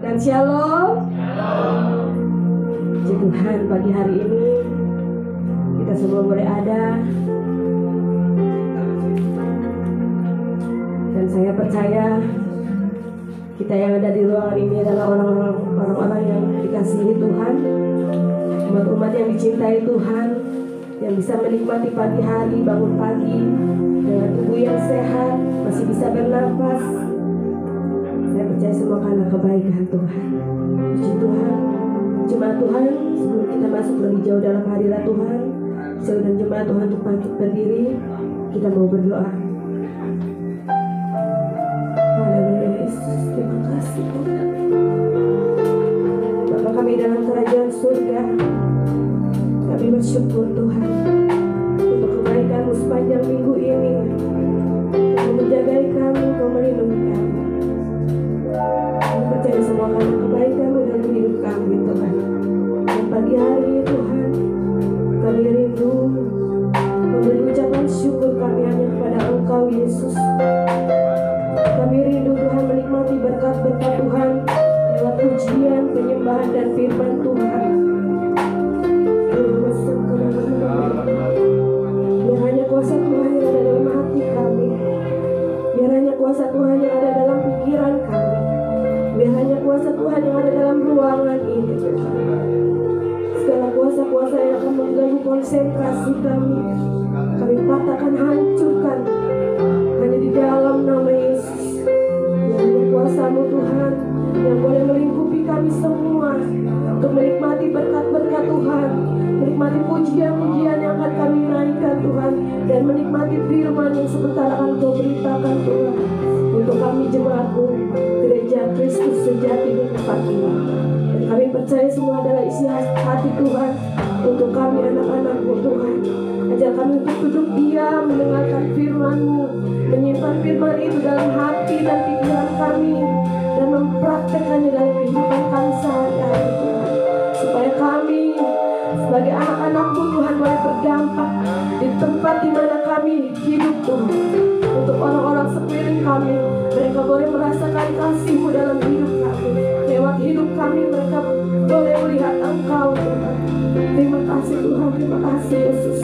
dan shalom. Puji Tuhan, pagi hari ini kita semua boleh ada, dan saya percaya kita yang ada di ruangan ini adalah orang-orang yang dikasihi Tuhan, umat-umat yang dicintai Tuhan, yang bisa menikmati pagi hari, bangun pagi dengan tubuh yang sehat, masih bisa bernafas. Saya percaya semua karena kebaikan Tuhan. Puji Tuhan. Jemaat Tuhan, sebelum kita masuk lebih jauh dalam hadirat Tuhan, saya dan jemaat Tuhan untuk bangkit berdiri, kita mau berdoa. Haleluya Yesus, terima kasih Tuhan. Bapa kami dalam kerajaan surga, kami bersyukur Tuhan untuk kebaikan-Mu sepanjang minggu ini. Kau menjagai kami, Kau melindungi kami. Kami percaya semua karena kebaikan-Mu dalam hidup kami Tuhan. Dan pagi hari ini Tuhan, kami rindu memberi ucapan syukur kami hanya kepada Engkau Yesus. Kami rindu Tuhan menikmati berkat-berkat Tuhan lewat pujian, penyembahan dan firman Tuhan. Biar hanya kuasa Tuhan yang ada dalam hati kami, biar hanya kuasa Tuhan yang ada dalam pikiran kami, biar hanya kuasa Tuhan yang ada dalam ruangan ini. Segala kuasa-kuasa yang akan mengganggu konsentrasi kami, kami patahkan, hancurkan hanya di dalam nama Yesus. Biar hanya kuasa-Mu Tuhan yang boleh melingkupi kami semua untuk menikmati berkat-berkat Tuhan, menikmati pujian-pujian yang akan kami naikkan Tuhan, dan menikmati firman yang sebentar akan Kau beritakan Tuhan untuk kami jemaat-Mu, gereja Kristus sejati di tempat ini. Dan kami percaya semua adalah isi hati Tuhan untuk kami anak-anak-Mu Tuhan. Ajar kami untuk duduk diam mendengarkan firman-Mu, menyimpan firman itu dalam hati dan pikiran kami, dan mempraktekannya dalam kehidupan kami sehari-hari Tuhan, supaya kami sebagai anak-anak-Mu Tuhan boleh berdampak di tempat di mana kami hidup Tuhan. Untuk orang-orang sekeliling kami, mereka boleh merasakan kasih-Mu dalam hidup kami. Lewat hidup kami mereka boleh melihat Engkau Tuhan. Terima kasih Tuhan, terima kasih Yesus.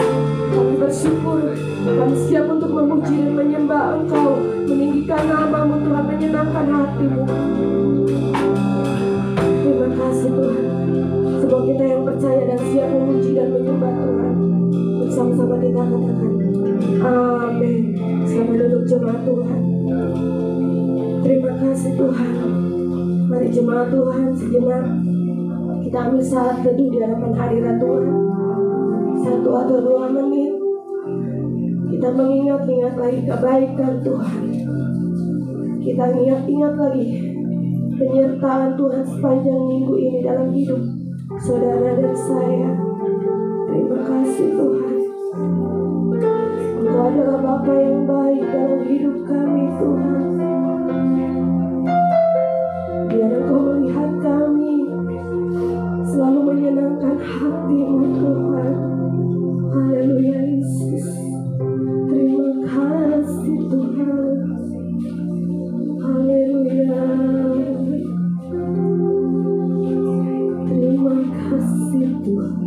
Kami bersyukur, kami siap untuk memuji dan menyembah Engkau, meninggikan nama-Mu Tuhan, menyenangkan hati-Mu. Terima kasih Tuhan. Semoga kita yang percaya dan siap memuji dan menyembah Tuhan, bersama-sama kita katakan amin. Selamat duduk jemaat Tuhan. Terima kasih Tuhan. Mari jemaat Tuhan sejenak kita ambil saat teduh di hadapan hadirat Tuhan. 1 atau 2 menit kita mengingat-ingat lagi kebaikan Tuhan. Kita ingat-ingat lagi penyertaan Tuhan sepanjang minggu ini dalam hidup saudara dan saya. Terima kasih Tuhan. Engkau adalah Bapa yang baik dalam hidup kami Tuhan. Biar Engkau melihat kami selalu menyenangkan hati-Mu Tuhan. Haleluya Yesus. Terima kasih Tuhan. Haleluya. Terima kasih Tuhan.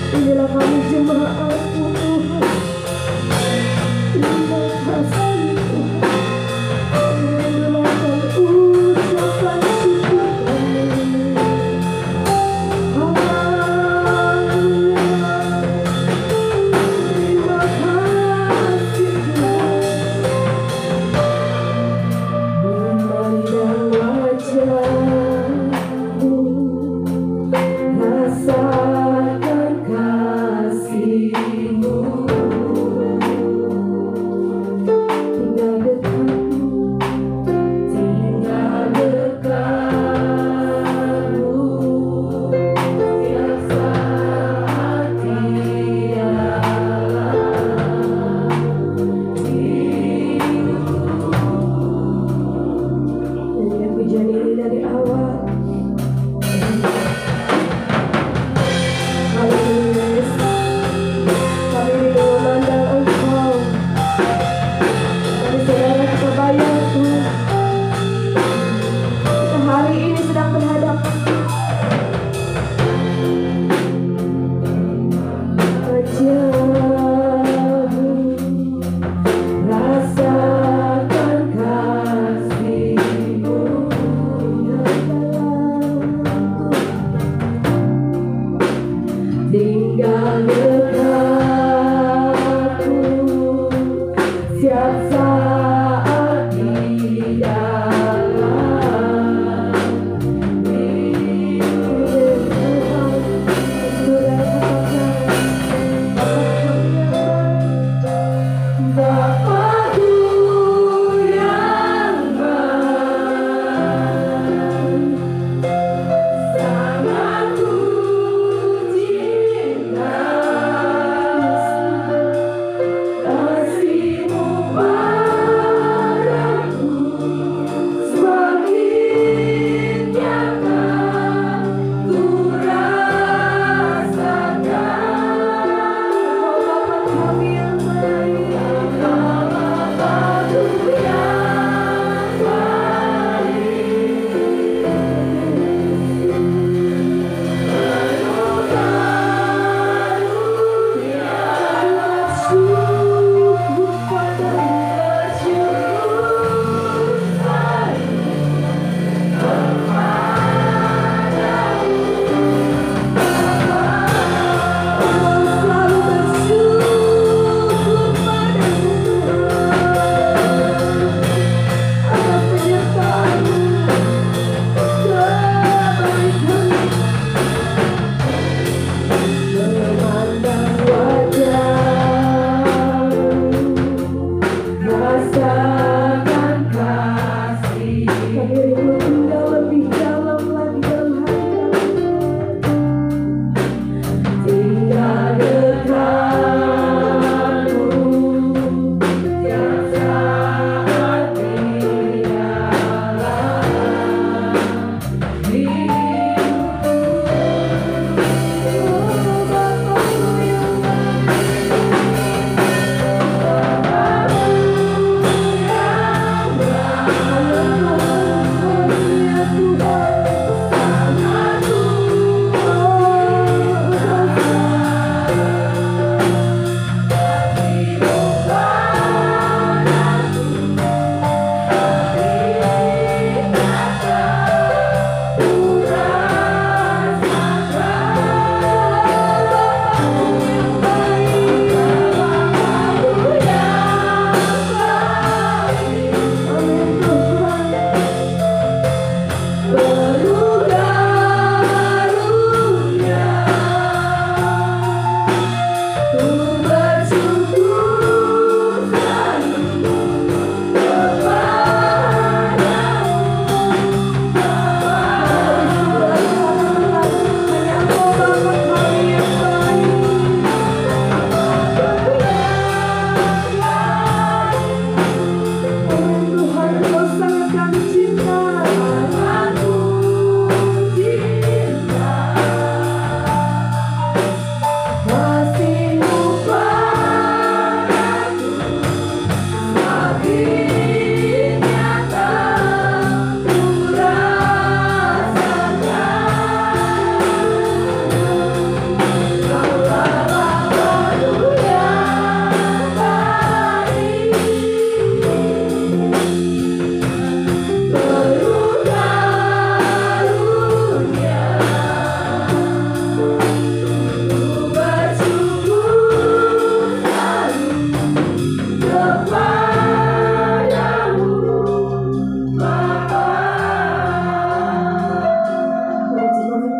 Inilah kami jemaat-Mu Tuhan.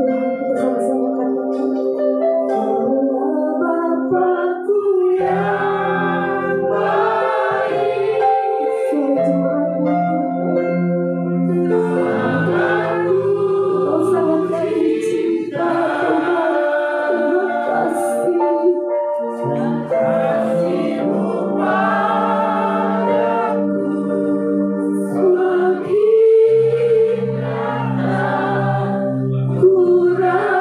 Tuhan, kita sama-sama katakan, Kaulah Bapa-Ku yang baik. Suara jemaatmu, Kau sangat baik cinta Tuhan. Terima kasih. Kasih-Mu padaku semakin datang, ku rasakan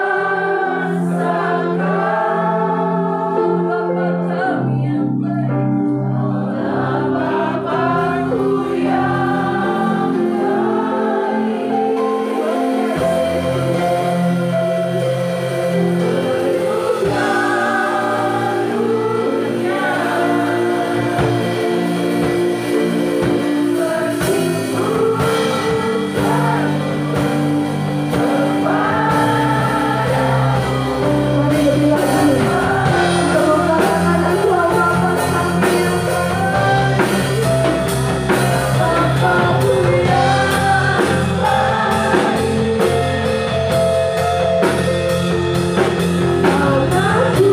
Bapa kami yang baik, Bapa-Ku yang Mari lebih lagi kita mengatakan Engkau Bapa kami yang baik, Bapa-Ku yang baik. Anakku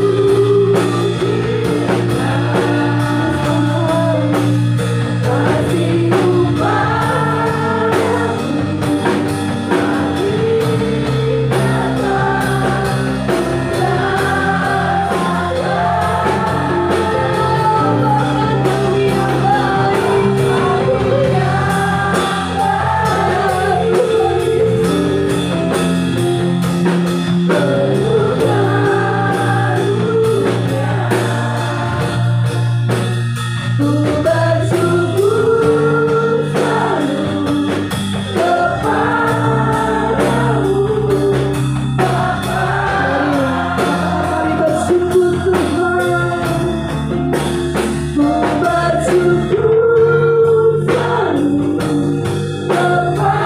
kasih-Mu padaku semakin ku bersyukur selalu kepadamu, Bapa. Kami bersyukur Tuhan, ku bersyukur selalu kepadamu, Bapa.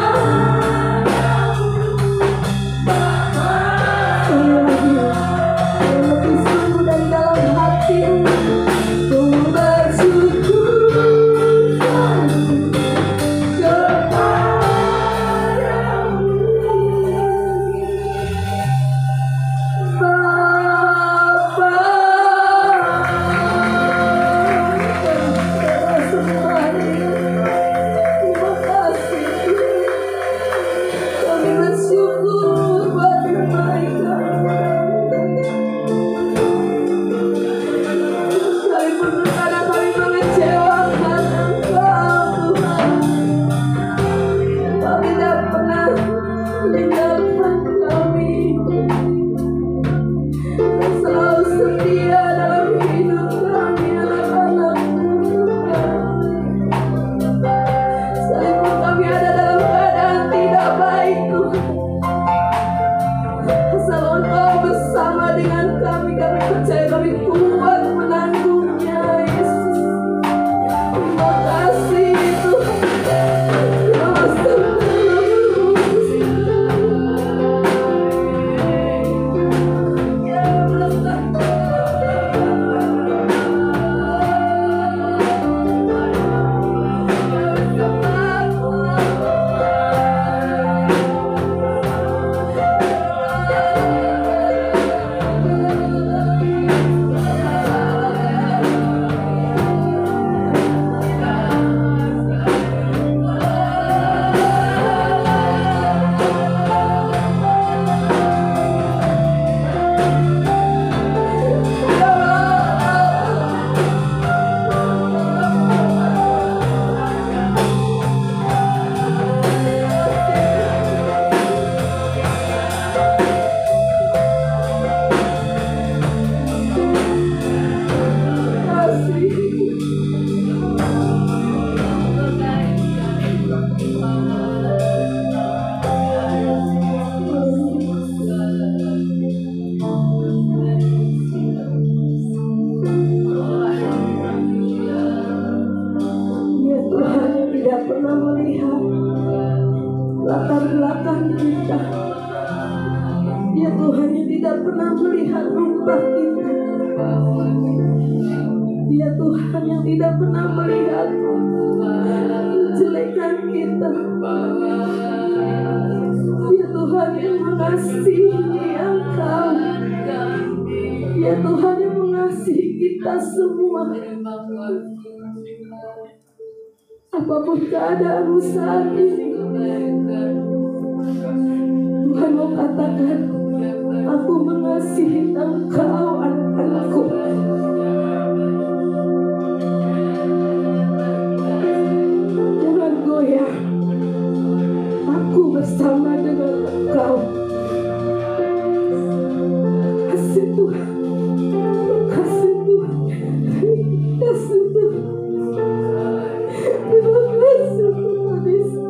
Sekali lagi, yang lebih sungguh dari dalam hatimu, ku bersyukur selalu kepadamu, Bapa. Terima kasih. Kami bersyukur buat kebaikan. Sekalipun terkadang kami mengecewakan Engkau, Tuhan, Engkau tidak pernah meninggalkan kami. Engkau selalu setia dalam hidup kami, anak-anak-Mu, Tuhan. Sekalipun kami ada dalam keadaan tidak baik, Tuhan, asal Engkau bersama dengan kami percaya kami kuat menanggungnya, Yesus. Terima kasih Tuhan. latar belakang kita. Dia Tuhan yang tidak pernah melihat rupa kita. Dia Tuhan yang tidak pernah melihat kejelekan kita. Ya Tuhan yang mengasihi Engkau, ya Tuhan yang mengasihi kita semua. Apapun keadaanmu saat ini, Tuhan mau katakan, aku mengasihi Engkau, anak-anakku. Jangan goyah, aku bersama dengan Engkau. Kasih Tuhan, kasih Tuhan, kasih Tuhan. Terima kasih Tuhan Yesus.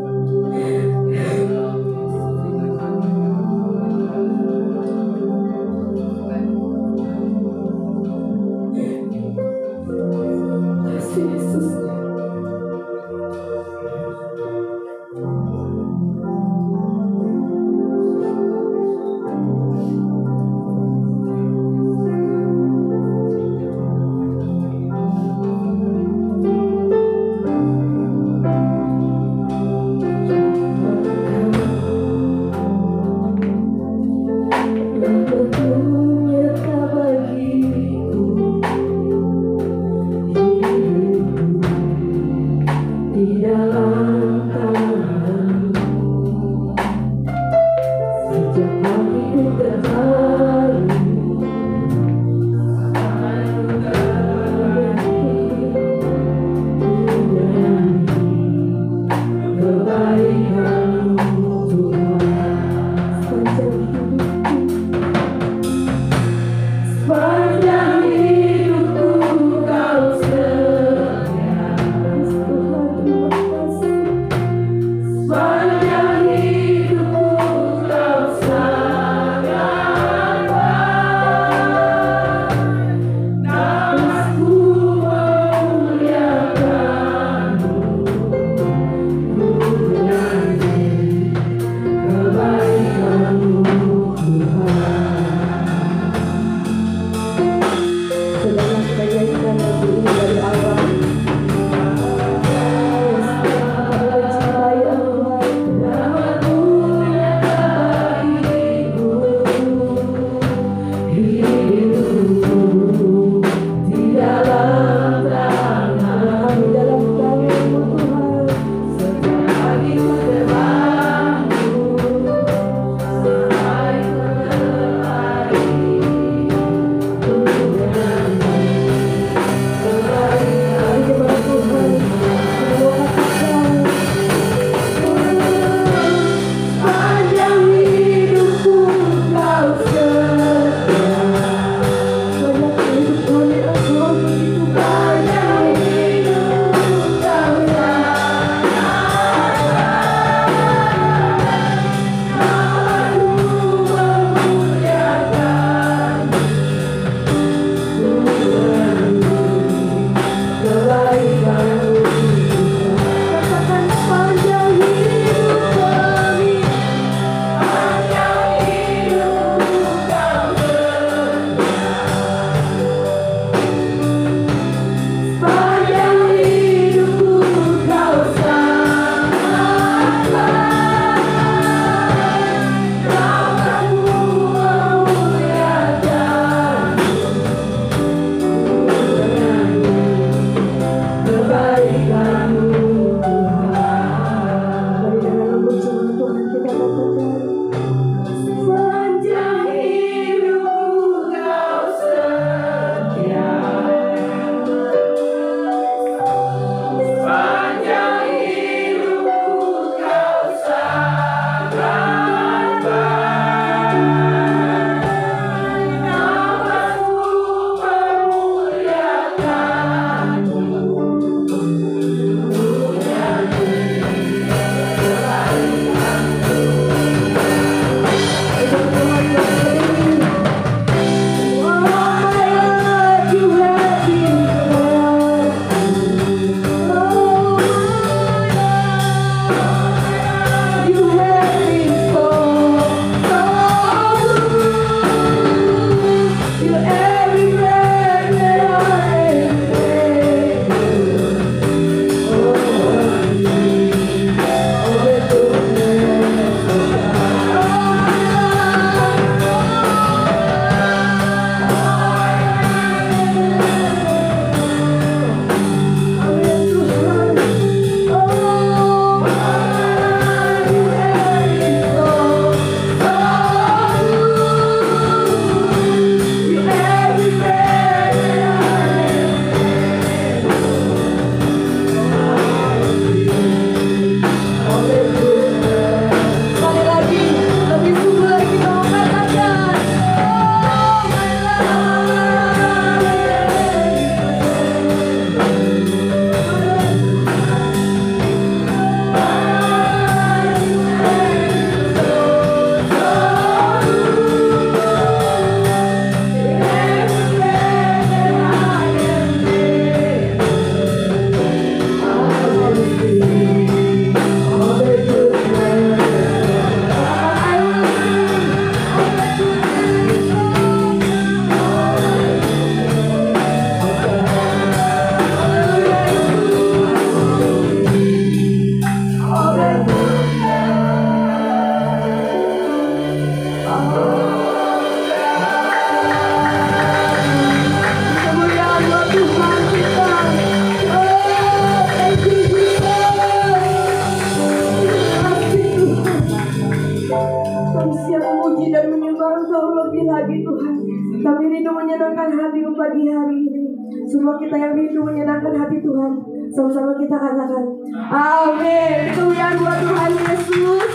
lagi Tuhan. Kami rindu menyenangkan hati pagi hari ini. Semua kita yang rindu menyenangkan hati Tuhan, sama-sama kita katakan amin. Kemuliaan buat Tuhan Yesus.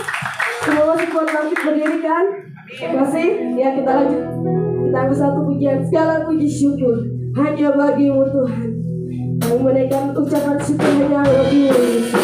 Semua masih kuat bangkit berdiri kan? Masih? Ya kita lanjut. Kita angkat satu pujian. Segala puji syukur hanya bagimu Tuhan. Kami menaikkan ucapan syukur hanya bagimu Yesus.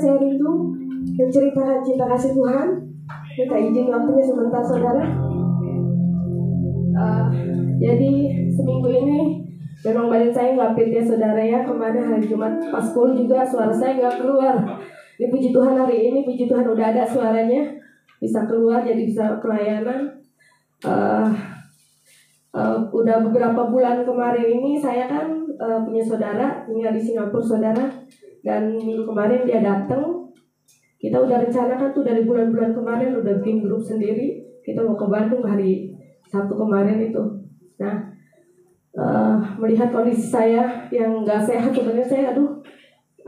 Saya rindu menceritakan cinta kasih Tuhan. Kita izin waktunya sebentar saudara. Jadi seminggu ini memang badan saya nggak fit ya saudara ya. Kemarin hari Jumat pas sekolah juga suara saya nggak keluar. Ini puji Tuhan hari ini puji Tuhan udah ada suaranya, bisa keluar jadi bisa pelayanan. Udah beberapa bulan kemarin ini saya kan punya saudara tinggal di Singapura saudara. Dan minggu kemarin dia datang. Kita udah rencanakan tuh dari bulan-bulan kemarin udah bikin grup sendiri. Kita mau ke Bandung hari Sabtu kemarin itu. Nah, melihat kondisi saya yang nggak sehat sebenarnya saya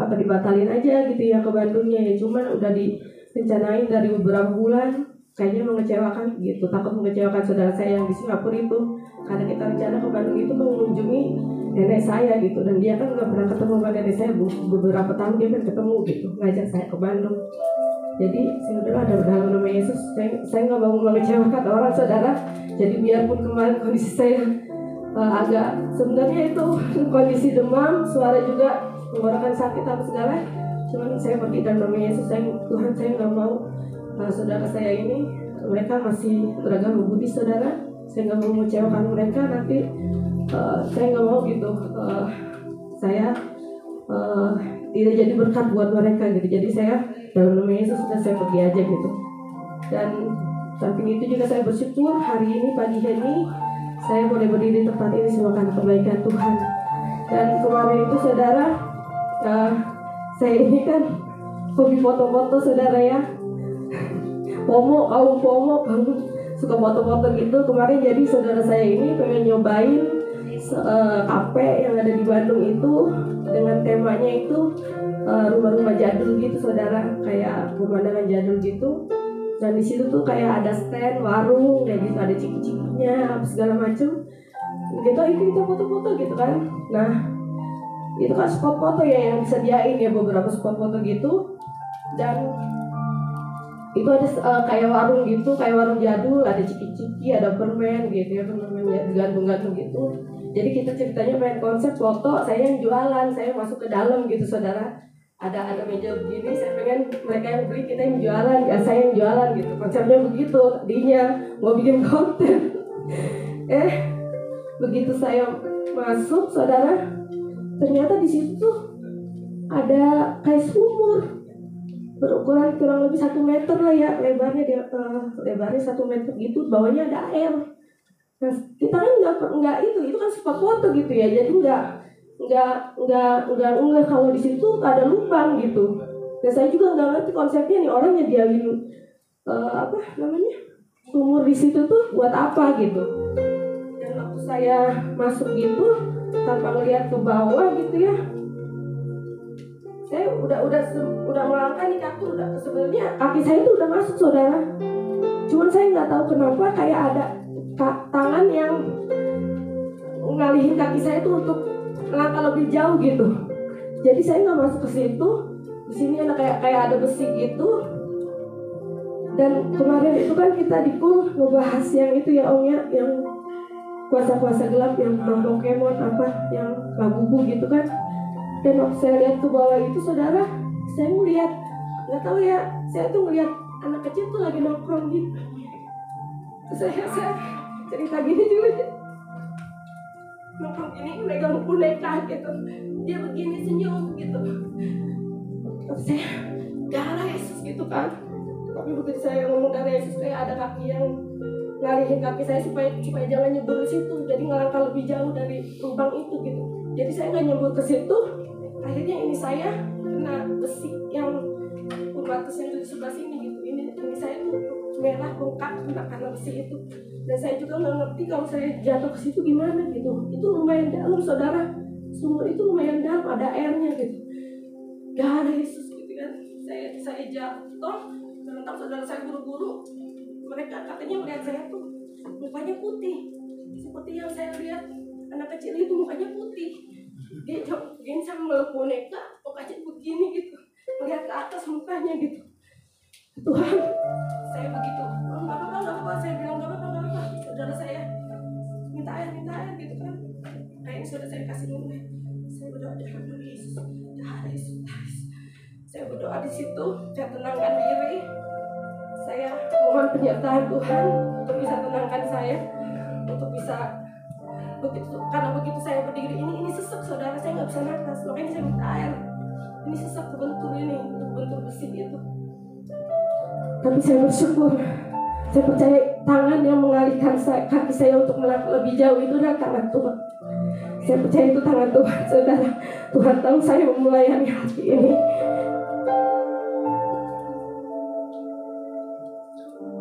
apa dibatalin aja gitu ya ke Bandungnya ya. Cuman udah direncanain dari beberapa bulan. Kayaknya mengecewakan gitu. Takut mengecewakan saudara saya yang di Singapura itu. Karena kita rencana ke Bandung itu mengunjungi nenek saya gitu, dan dia kan nggak pernah ketemu sama nenek saya beberapa tahun dia kan ketemu gitu, ngajak saya ke Bandung. Jadi saya udah ada dalam nama Yesus, saya nggak mau mengecewakan orang saudara. Jadi biarpun kemarin kondisi saya agak sebenarnya itu kondisi demam, suara juga mengeluarkan sakit apa segala, cuman saya pergi dalam nama Yesus. Tuhan saya nggak mau saudara saya ini mereka masih beragama Buddhis saudara. saya nggak mau mengecewakan mereka, nanti saya nggak mau gitu, saya tidak jadi berkat buat mereka gitu. Jadi saya dalam nama Yesus sudah saya pergi aja gitu. Dan samping itu juga saya bersyukur hari ini pagi ini saya boleh berdiri di tempat ini semua karena kebaikan Tuhan. Dan kemarin itu saudara, saya ini kan hobi foto-foto saudara ya, kaum FOMO suka foto-foto gitu. Kemarin jadi saudara saya ini pengen nyobain kafe yang ada di Bandung itu dengan temanya itu rumah-rumah jadul gitu saudara, kayak pemandangan jadul gitu. Dan di situ tuh kayak ada stand warung kayak gitu, ada ciki-cikinya apa segala macem gitu. Itu kita foto-foto gitu kan. Nah itu kan spot foto ya yang disediain ya, beberapa spot foto gitu. Dan itu ada kayak warung gitu, kayak warung jadul, ada ciki-ciki, ada permen gitu ya, permennya digantung-gantung gitu. Jadi kita ceritanya main konsep foto, saya yang jualan, saya masuk ke dalam gitu saudara. Ada meja begini, saya pengen mereka yang beli, kita yang jualan, ya saya yang jualan gitu. Konsepnya begitu, tadinya mau bikin konten. Begitu saya masuk saudara, ternyata di situ tuh ada kayak sumur berukuran kurang lebih 1 meter lah ya, lebarnya 1 meter gitu, bawahnya ada air. Nah, kita kan nggak itu kan spot foto gitu ya, jadi nggak kalau di situ ada lubang gitu. Dan saya juga nggak ngerti konsepnya nih, orang nyediain sumur di situ tuh buat apa gitu. Dan waktu saya masuk gitu tanpa ngeliat ke bawah gitu ya, saya udah melangkah nih kaki, sebenarnya kaki saya tuh udah masuk saudara. Cuman saya nggak tahu kenapa kayak ada tangan yang ngalihin kaki saya tuh untuk melangkah lebih jauh gitu. Jadi saya nggak masuk ke situ. Di sini ada kayak ada besi gitu. Dan kemarin itu kan kita di Kul ngebahas yang itu ya Om ya, yang kuasa-kuasa gelap, yang Pokemon apa, yang Labubu gitu kan. Dan waktu saya lihat ke bawah itu saudara, saya ngeliat, nggak tahu ya, saya tuh ngeliat anak kecil tuh lagi nongkrong gitu. Saya cerita gini juga, nongkrong gini megang boneka gitu, dia begini senyum gitu. Terus saya darah Yesus gitu kan. Tapi begitu saya ngomong darah Yesus, kayak ada kaki yang ngalihin kaki saya supaya jangan nyebur di situ. Jadi ngelangkah lebih jauh dari lubang itu gitu. Jadi saya nggak nyebur ke situ. Akhirnya ini saya kena besi yang pembatas yang di sebelah sini gitu. Ini saya tuh merah bengkak karena besi itu. Dan saya juga nggak ngerti kalau saya jatuh ke situ gimana gitu. Itu lumayan dalam saudara. Sumur itu lumayan dalam, ada airnya gitu. Gak ada Yesus gitu kan. Saya jatuh, sementara saudara saya buru-buru. Mereka katanya melihat saya tuh mukanya putih, seperti yang saya lihat anak kecil itu mukanya putih. Dia begini sama meluk boneka, mukanya begini gitu, melihat ke atas mukanya gitu. Tuhan, saya begitu, nggak apa-apa, saya bilang nggak apa-apa. Saudara saya minta air gitu kan. Kayaknya saudara saya kasih minum. Saya berdoa dalam nama Yesus, Yesus. Saya berdoa di situ, saya tenangkan diri. Saya mohon penyertaan Tuhan untuk bisa tenangkan saya, untuk bisa karena begitu saya berdiri ini sesak saudara, saya nggak bisa nafas, makanya saya minta air. Ini sesak kebentur ini, untuk bentur besi itu. Tapi saya bersyukur, saya percaya tangan yang mengalihkan kaki saya untuk melangkah lebih jauh itu adalah tangan Tuhan. Saya percaya itu tangan Tuhan saudara. Tuhan tahu saya melayani hati ini.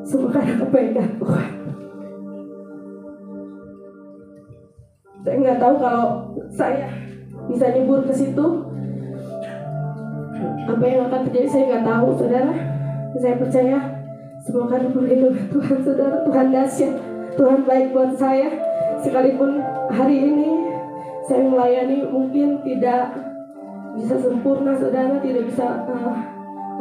Semua karena kebaikan Tuhan. Saya nggak tahu kalau saya bisa nyebur ke situ, apa yang akan terjadi saya nggak tahu saudara. Saya percaya semua karena perlindungan Tuhan saudara. Tuhan dahsyat, Tuhan baik buat saya. Sekalipun hari ini saya melayani mungkin tidak bisa sempurna saudara, tidak bisa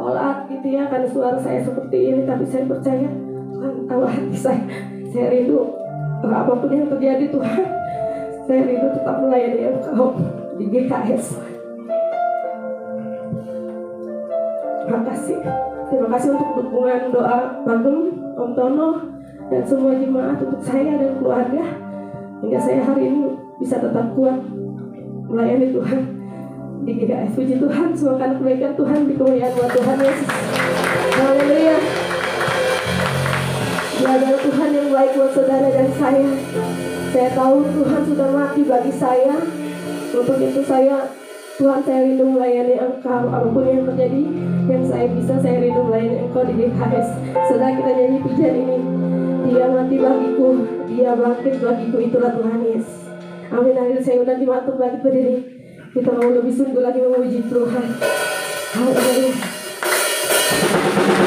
all out gitu ya, karena suara saya seperti ini. Tapi saya percaya Tuhan tahu hati saya. Saya rindu apapun yang terjadi Tuhan, saya rindu tetap melayani Engkau di GKS. Terima kasih untuk dukungan doa Bagem, Om Tono, dan semua jemaat untuk saya dan keluarga, hingga saya hari ini bisa tetap kuat melayani Tuhan di GKS. Puji Tuhan, semua karena kebaikan Tuhan, di kemuliaan buat Tuhan Yesus. Haleluya. Dia adalah Tuhan yang baik buat saudara dan saya. Saya tahu Tuhan sudah mati bagi saya. Untuk itu Tuhan, saya rindu melayani Engkau. Apapun yang terjadi, yang saya bisa, saya rindu melayani Engkau di GKS. Saudara, kita nyanyi pujian ini. Dia mati bagiku, Dia bangkit bagiku, itulah Tuhan Yesus. Amin. Akhirnya saya undang jemaat untuk bangkit berdiri. Kita mau lebih sungguh lagi memuji Tuhan. Haleluya. Dia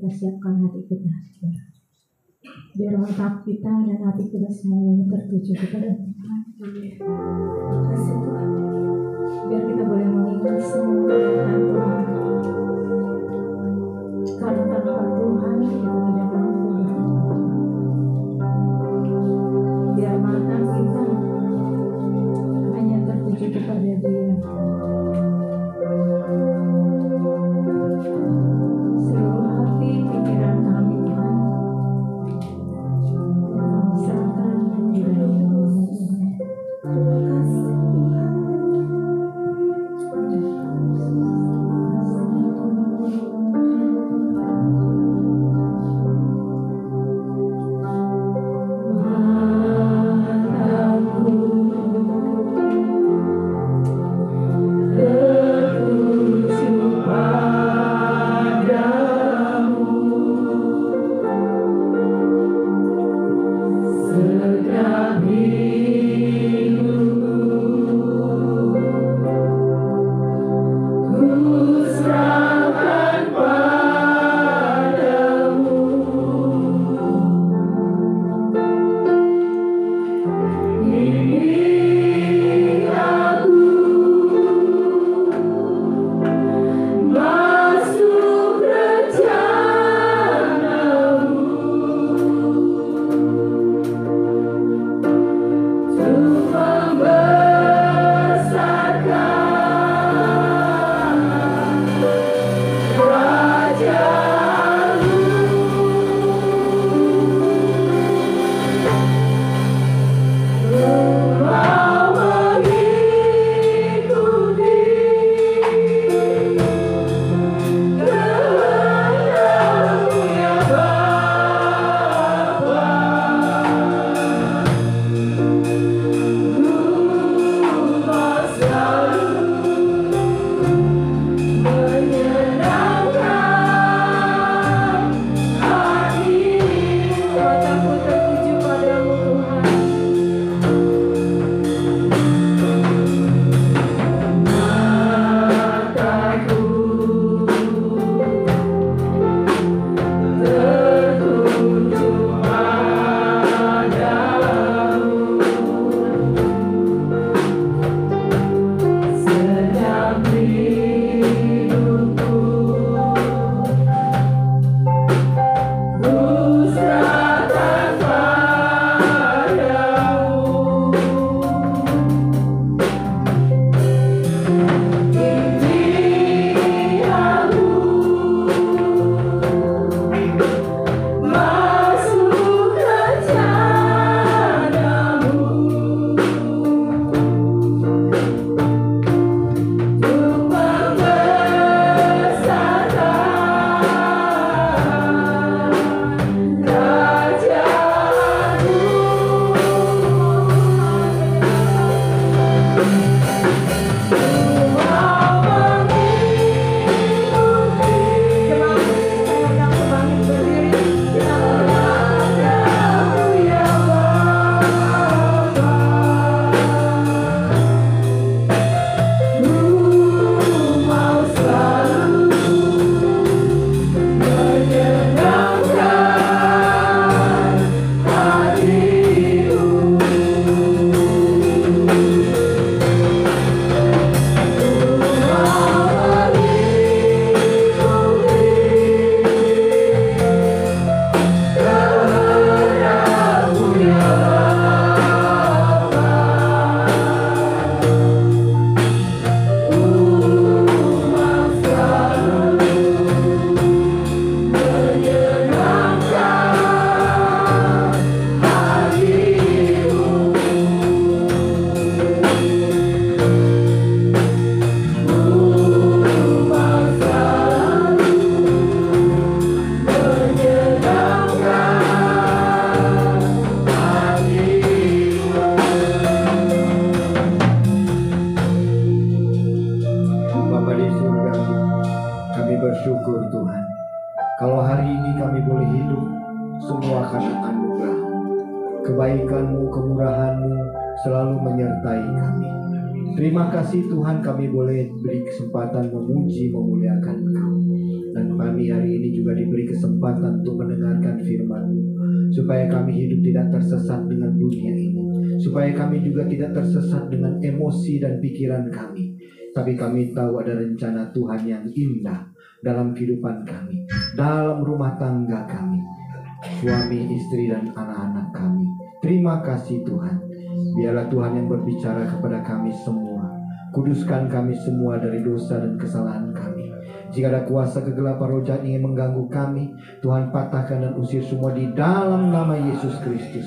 kita siapkan hati kita. Biar mata kita dan hati kita semuanya tertuju kepada Tuhan. Terima kasih Tuhan. Biar kita boleh mengingat semua kebenaran Tuhan. Karena tanpa Tuhan kita tidak mampu. Biar mata kita hanya tertuju kepada Dia. Seluruh hati pikiran kami Tuhan, kami serahkan di dalam nama Tuhan. Terima kasih Tuhan. Kebaikan-Mu, kemurahan-Mu selalu menyertai kami. Terima kasih Tuhan, kami boleh beri kesempatan memuji, memuliakan Engkau. dan kami hari ini juga diberi kesempatan untuk mendengarkan firman-Mu, supaya kami hidup tidak tersesat dengan dunia ini, supaya kami juga tidak tersesat dengan emosi dan pikiran kami, tapi kami tahu ada rencana Tuhan yang indah dalam kehidupan kami, dalam rumah tangga kami, suami, istri, dan anak-anak kami. Terima kasih Tuhan. Biarlah Tuhan yang berbicara kepada kami semua. Kuduskan kami semua dari dosa dan kesalahan kami. Jika ada kuasa kegelapan roh jahat ingin mengganggu kami, Tuhan patahkan dan usir semua di dalam nama Yesus Kristus.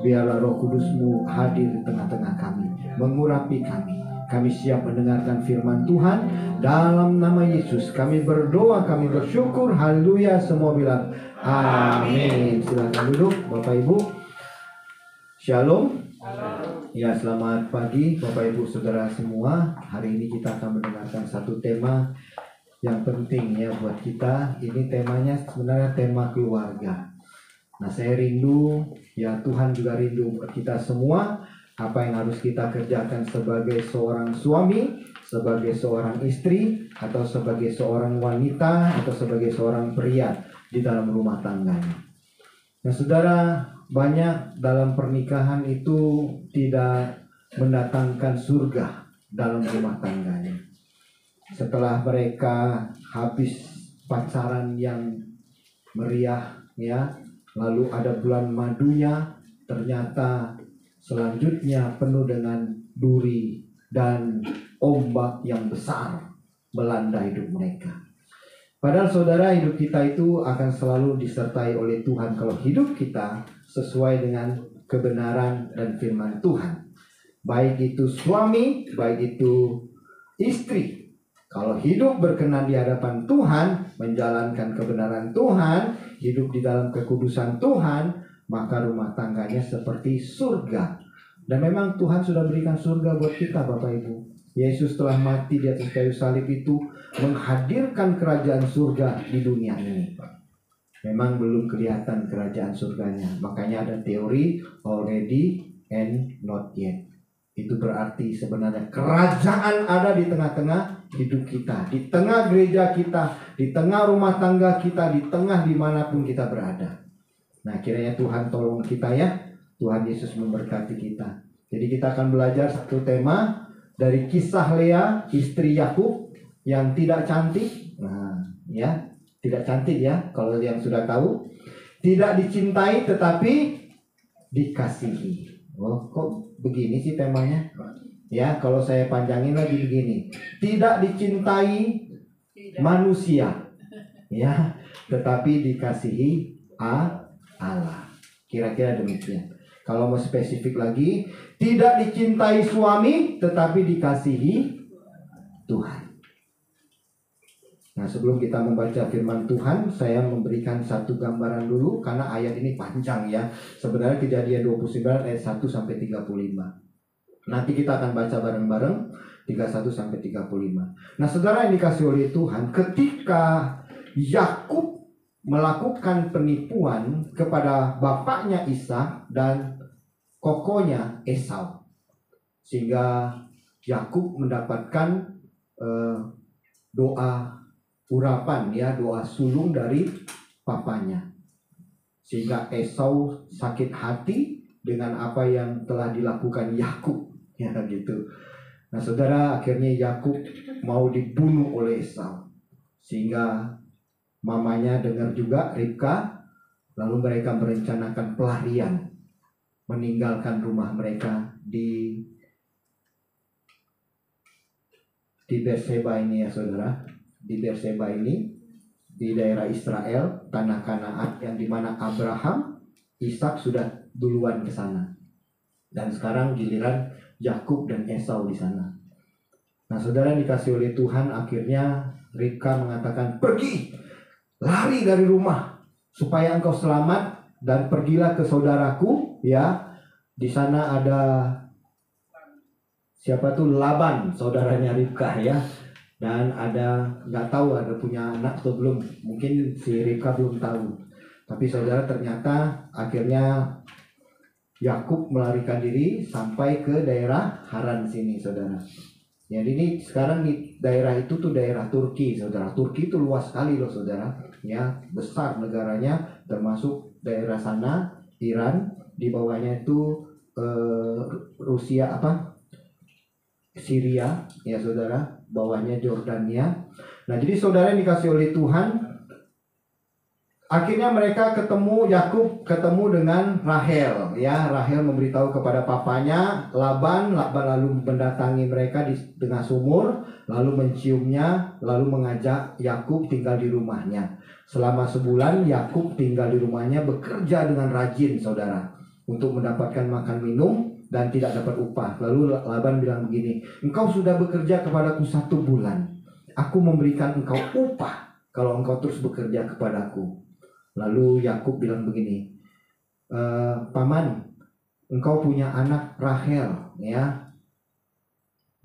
Biarlah Roh Kudus-Mu hadir di tengah-tengah kami, mengurapi kami. Kami siap mendengarkan firman Tuhan. Dalam nama Yesus kami berdoa, kami bersyukur. Haleluya. Semua bilang amin. Silakan duduk Bapak Ibu. Shalom. Ya, selamat pagi Bapak Ibu Saudara semua. Hari ini kita akan mendengarkan satu tema yang penting ya buat kita. Ini temanya sebenarnya tema keluarga. Nah, saya rindu, ya Tuhan juga rindu buat kita semua. Apa yang harus kita kerjakan sebagai seorang suami, sebagai seorang istri, atau sebagai seorang wanita, atau sebagai seorang pria di dalam rumah tangganya. Nah, saudara, banyak dalam pernikahan itu tidak mendatangkan surga dalam rumah tangganya. Setelah mereka habis pacaran yang meriah, ya, lalu ada bulan madunya, ternyata selanjutnya penuh dengan duri dan ombak yang besar melanda hidup mereka. Padahal saudara, hidup kita itu akan selalu disertai oleh Tuhan kalau hidup kita sesuai dengan kebenaran dan firman Tuhan. Baik itu suami, baik itu istri. Kalau hidup berkenan di hadapan Tuhan, menjalankan kebenaran Tuhan, hidup di dalam kekudusan Tuhan, maka rumah tangganya seperti surga. Dan memang Tuhan sudah berikan surga buat kita Bapak Ibu. Yesus telah mati di atas kayu salib itu menghadirkan kerajaan surga di dunia ini. Memang belum kelihatan kerajaan surganya. Makanya ada teori already and not yet. Itu berarti sebenarnya kerajaan ada di tengah-tengah hidup kita, di tengah gereja kita, di tengah rumah tangga kita, di tengah dimanapun kita berada. Nah, kiranya Tuhan tolong kita ya. Tuhan Yesus memberkati kita. Jadi kita akan belajar satu tema dari kisah Lea, istri Yakub yang tidak cantik. Nah, ya, tidak cantik ya, kalau yang sudah tahu. Tidak dicintai tetapi dikasihi. Oh, kok begini sih temanya? Ya, kalau saya panjangin lagi begini. Tidak dicintai manusia, ya, tetapi dikasihi Allah. Kira-kira demikian. Kalau mau spesifik lagi, tidak dicintai suami tetapi dikasihi Tuhan. Nah, sebelum kita membaca firman Tuhan, saya memberikan satu gambaran dulu karena ayat ini panjang ya. Sebenarnya Kejadian 29 ayat 1 sampai 35. Nanti kita akan baca bareng-bareng 31 sampai 35. Nah, saudara yang dikasih oleh Tuhan, ketika Yakub melakukan penipuan kepada bapaknya Ishak dan kokonya Esau, sehingga Yakub mendapatkan doa urapan ya, doa sulung dari papanya, sehingga Esau sakit hati dengan apa yang telah dilakukan Yakub ya gitu. Nah, saudara, akhirnya Yakub mau dibunuh oleh Esau, sehingga mamanya dengar juga, Ribka, lalu mereka merencanakan pelarian, meninggalkan rumah mereka di Berseba ini ya saudara. Di Berseba ini, di daerah Israel, tanah Kanaan, yang dimana Abraham, Ishak sudah duluan ke sana. Dan sekarang giliran Yakub dan Esau di sana. Nah, saudara dikasih oleh Tuhan, akhirnya Ribka mengatakan, pergi, lari dari rumah supaya engkau selamat, dan pergilah ke saudaraku ya. Di sana ada siapa tuh, Laban, saudaranya Ribka ya. Dan ada, nggak tahu ada punya anak atau belum, mungkin si Ribka belum tahu. Tapi saudara, ternyata akhirnya Yakub melarikan diri sampai ke daerah Haran sini saudara. Ya, ini sekarang di daerah itu tuh daerah Turki, saudara. Turki itu luas sekali loh, saudara. Ya, besar negaranya, termasuk daerah sana, Iran, di bawahnya itu Rusia Syria, ya saudara. Bawahnya Jordania. Nah, jadi saudara yang dikasih oleh Tuhan, akhirnya mereka Yakub ketemu dengan Rahel, ya. Rahel memberitahu kepada papanya Laban lalu mendatangi mereka di tengah sumur, lalu menciumnya, lalu mengajak Yakub tinggal di rumahnya. Selama sebulan Yakub tinggal di rumahnya, bekerja dengan rajin, saudara, untuk mendapatkan makan minum dan tidak dapat upah. Lalu Laban bilang begini, engkau sudah bekerja kepadaku 1 bulan, aku memberikan engkau upah kalau engkau terus bekerja kepadaku. Lalu Yakub bilang begini, paman, engkau punya anak Rahel, ya,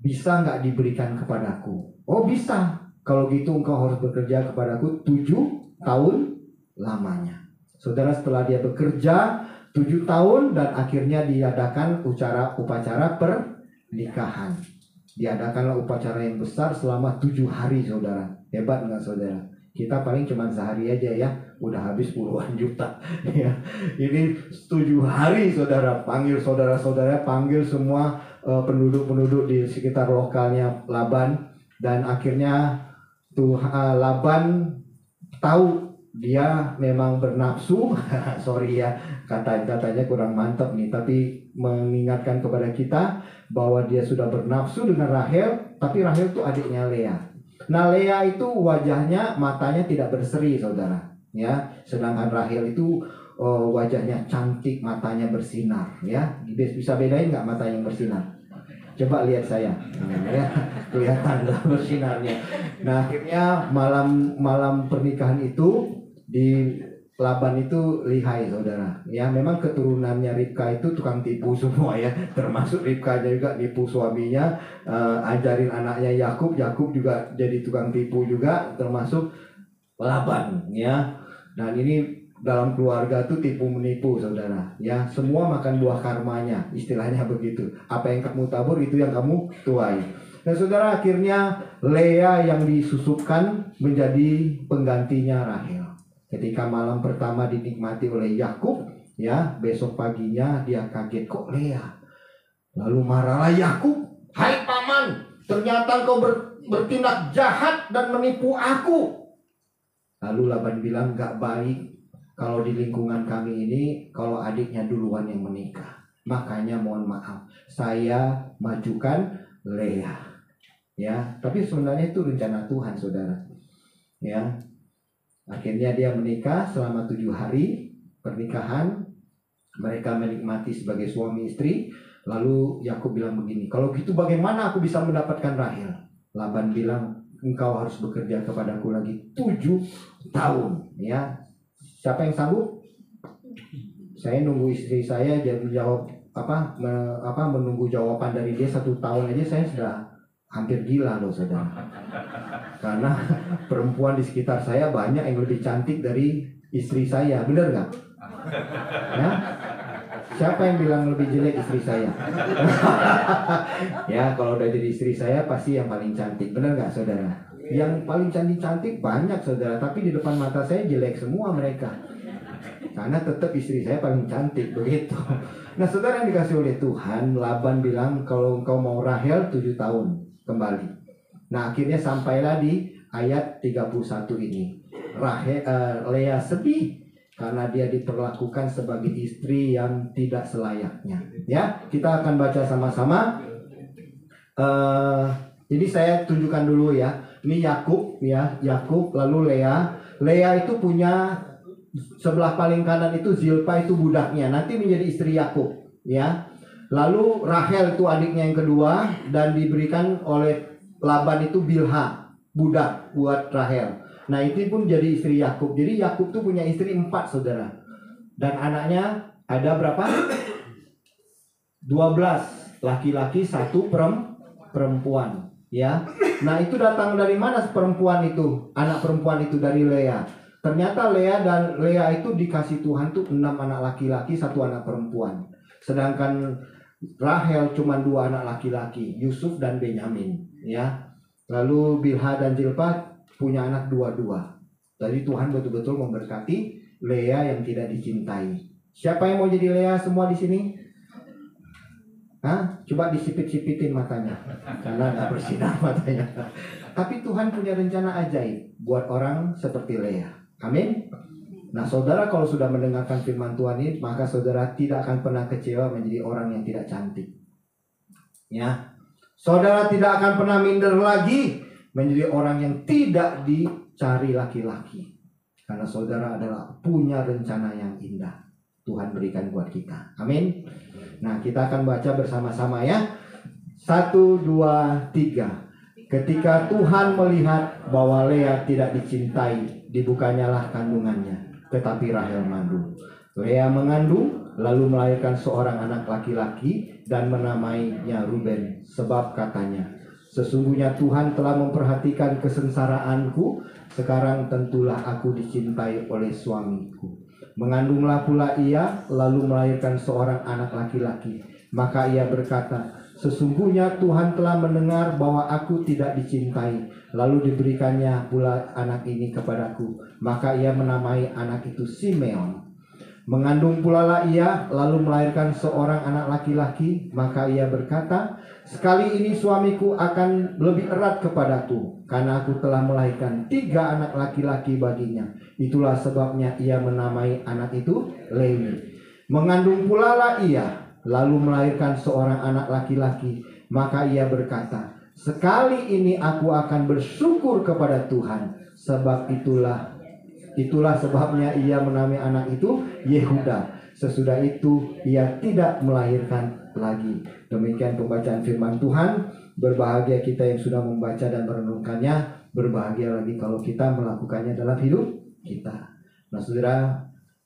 bisa nggak diberikan kepadaku? Oh bisa, kalau gitu engkau harus bekerja kepadaku 7 tahun lamanya. Saudara, setelah dia bekerja 7 tahun dan akhirnya diadakan upacara pernikahan. Diadakanlah upacara yang besar selama 7 hari, saudara. Hebat nggak, saudara? Kita paling cuma sehari aja ya, udah habis puluhan juta. Ya, ini 7 hari, saudara. Panggil saudara-saudara, panggil semua penduduk-penduduk di sekitar lokalnya Laban, dan akhirnya Laban tahu dia memang bernafsu. Sorry ya, katanya kurang mantap nih, tapi mengingatkan kepada kita bahwa dia sudah bernafsu dengan Rahel, tapi Rahel itu adiknya Lea. Nah, Lea itu wajahnya, matanya tidak berseri, saudara, ya. Sedangkan Rahel itu wajahnya cantik, matanya bersinar, ya. Bisa bedain nggak mata yang bersinar? Coba lihat saya, ya, kelihatan lah bersinarnya. Nah, akhirnya malam pernikahan itu di Laban itu lihai, saudara. Ya, memang keturunannya Ribka itu tukang tipu semua ya, termasuk Ribkanya juga nipu suaminya, ajarin anaknya Yakub juga jadi tukang tipu juga, termasuk Laban, ya. Dan ini dalam keluarga tuh tipu menipu, saudara. Ya, semua makan buah karmanya, istilahnya begitu. Apa yang kamu tabur itu yang kamu tuai. Dan saudara, akhirnya Lea yang disusupkan menjadi penggantinya Rahel. Ketika malam pertama dinikmati oleh Yakub, ya, besok paginya dia kaget, kok Lea. Lalu marahlah Yakub, hai paman, ternyata kau bertindak jahat dan menipu aku. Lalu Laban bilang, gak baik kalau di lingkungan kami ini kalau adiknya duluan yang menikah. Makanya mohon maaf, saya majukan Lea. Ya, tapi sebenarnya itu rencana Tuhan, saudara. Ya. Akhirnya dia menikah selama 7 hari pernikahan. Mereka menikmati sebagai suami istri. Lalu Yakub bilang begini, kalau gitu bagaimana aku bisa mendapatkan Rahel? Laban bilang, engkau harus bekerja kepadaku lagi 7 tahun. Ya, siapa yang sanggup? Saya nunggu istri saya jawab menunggu jawaban dari dia 1 tahun aja saya sudah hampir gila loh, saudara. Karena perempuan di sekitar saya banyak yang lebih cantik dari istri saya, benar nggak? Ya? Siapa yang bilang lebih jelek istri saya? Ya, kalau udah jadi istri saya pasti yang paling cantik, benar nggak, saudara? Yang paling cantik banyak, saudara, tapi di depan mata saya jelek semua mereka. Karena tetap istri saya paling cantik, begitu. Nah, saudara yang dikasih oleh Tuhan, Laban bilang kalau engkau mau Rahel 7 tahun kembali. Nah, akhirnya sampailah di ayat 31 ini. Lea sedih karena dia diperlakukan sebagai istri yang tidak selayaknya. Ya, kita akan baca sama-sama. Jadi saya tunjukkan dulu ya. Ini Yakub, ya, Yakub, lalu Lea. Lea itu punya sebelah paling kanan itu Zilpa, itu budaknya, nanti menjadi istri Yakub, ya. Lalu Rahel itu adiknya yang kedua, dan diberikan oleh Laban itu Bilha, budak buat Rahel. Nah, itu pun jadi istri Yakub. Jadi Yakub tuh punya istri 4, saudara. Dan anaknya ada berapa? 12 laki-laki, 1 perempuan, ya. Nah, itu datang dari mana perempuan itu? Anak perempuan itu dari Lea. Ternyata Lea itu dikasih Tuhan tuh 6 anak laki-laki, 1 anak perempuan. Sedangkan Rahel cuma 2 anak laki-laki, Yusuf dan Benyamin. ya. Lalu Bilha dan Zilpah punya anak dua-dua. Jadi Tuhan betul-betul memberkati Lea yang tidak dicintai. Siapa yang mau jadi Lea semua di sini? Hah? Coba disipit-sipitin matanya, karena nggak bersinar matanya. Tapi Tuhan punya rencana ajaib buat orang seperti Lea. Amin. Nah, saudara kalau sudah mendengarkan firman Tuhan ini, maka saudara tidak akan pernah kecewa menjadi orang yang tidak cantik. Ya, saudara tidak akan pernah minder lagi menjadi orang yang tidak dicari laki-laki. Karena saudara adalah punya rencana yang indah Tuhan berikan buat kita. Amin. Nah, kita akan baca bersama-sama ya. 1, 2, 3. Ketika Tuhan melihat bahwa Lea tidak dicintai, dibukanyalah kandungannya, tetapi Rahel mengandung. Lea mengandung, lalu melahirkan seorang anak laki-laki dan menamainya Ruben, sebab katanya, sesungguhnya Tuhan telah memperhatikan kesengsaraanku, sekarang tentulah aku dicintai oleh suamiku. Mengandunglah pula ia, lalu melahirkan seorang anak laki-laki. Maka ia berkata, sesungguhnya Tuhan telah mendengar bahwa aku tidak dicintai, lalu diberikannya pula anak ini kepadaku. Maka ia menamai anak itu Simeon. Mengandung pula lah ia, lalu melahirkan seorang anak laki-laki. Maka ia berkata, sekali ini suamiku akan lebih erat kepadaku, karena aku telah melahirkan 3 anak laki-laki baginya. Itulah sebabnya ia menamai anak itu Lewi. Mengandung pula lah ia, lalu melahirkan seorang anak laki-laki. Maka ia berkata, sekali ini aku akan bersyukur kepada Tuhan, sebab itulah sebabnya ia menamai anak itu Yehuda. Sesudah itu ia tidak melahirkan lagi. Demikian pembacaan firman Tuhan. Berbahagia kita yang sudah membaca dan merenungkannya. Berbahagia lagi kalau kita melakukannya dalam hidup kita. Nah, saudara,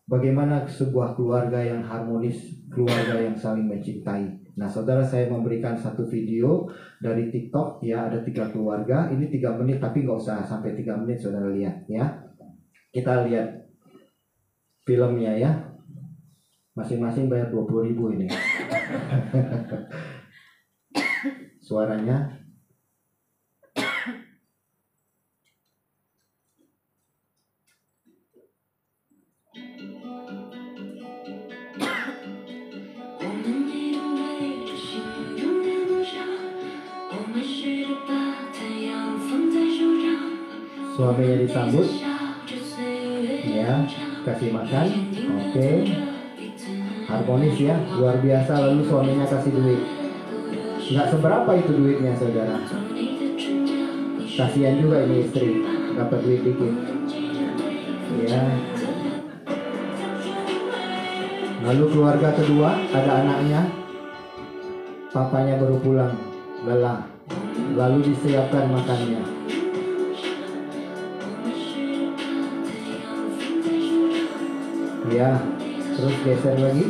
bagaimana sebuah keluarga yang harmonis, keluarga yang saling mencintai. Nah, saudara, saya memberikan satu video dari TikTok ya, ada 3 keluarga. Ini 3 menit, tapi nggak usah sampai 3 menit, saudara lihat ya. Kita lihat filmnya ya. Masing-masing bayar 20.000 ini. Suaranya. Suaminya disambut ya, kasih makan, oke. Harmonis ya, luar biasa. Lalu suaminya kasih duit. Nggak seberapa itu duitnya, saudara. Kasihan juga ini istri, dapat duit dikit ya. Lalu keluarga kedua, ada anaknya, papanya baru pulang, lelah, lalu disiapkan makannya. Ya, terus geser lagi.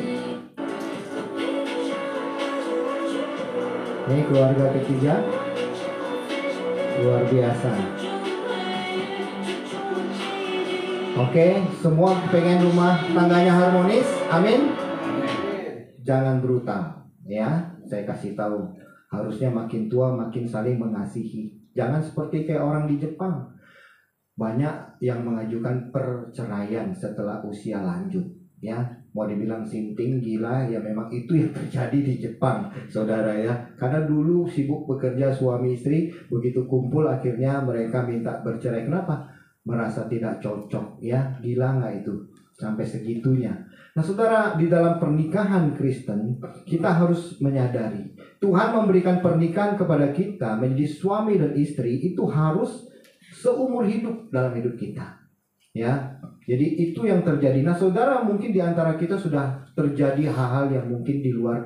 Ini keluarga ketiga, luar biasa. Oke, semua pengen rumah tangganya harmonis, amin. Jangan brutal, ya. Saya kasih tahu, harusnya makin tua makin saling mengasihi. Jangan seperti kayak orang di Jepang. Banyak yang mengajukan perceraian setelah usia lanjut, ya. Mau dibilang sinting, gila, ya memang itu yang terjadi di Jepang, saudara ya. Karena dulu sibuk bekerja suami istri, begitu kumpul akhirnya mereka minta bercerai. Kenapa? Merasa tidak cocok, ya. Gila nggak itu? Sampai segitunya. Nah, saudara, di dalam pernikahan Kristen, kita harus menyadari Tuhan memberikan pernikahan kepada kita menjadi suami dan istri itu harus seumur hidup dalam hidup kita, ya. Jadi itu yang terjadi. Nah, saudara, mungkin di antara kita sudah terjadi hal-hal yang mungkin di luar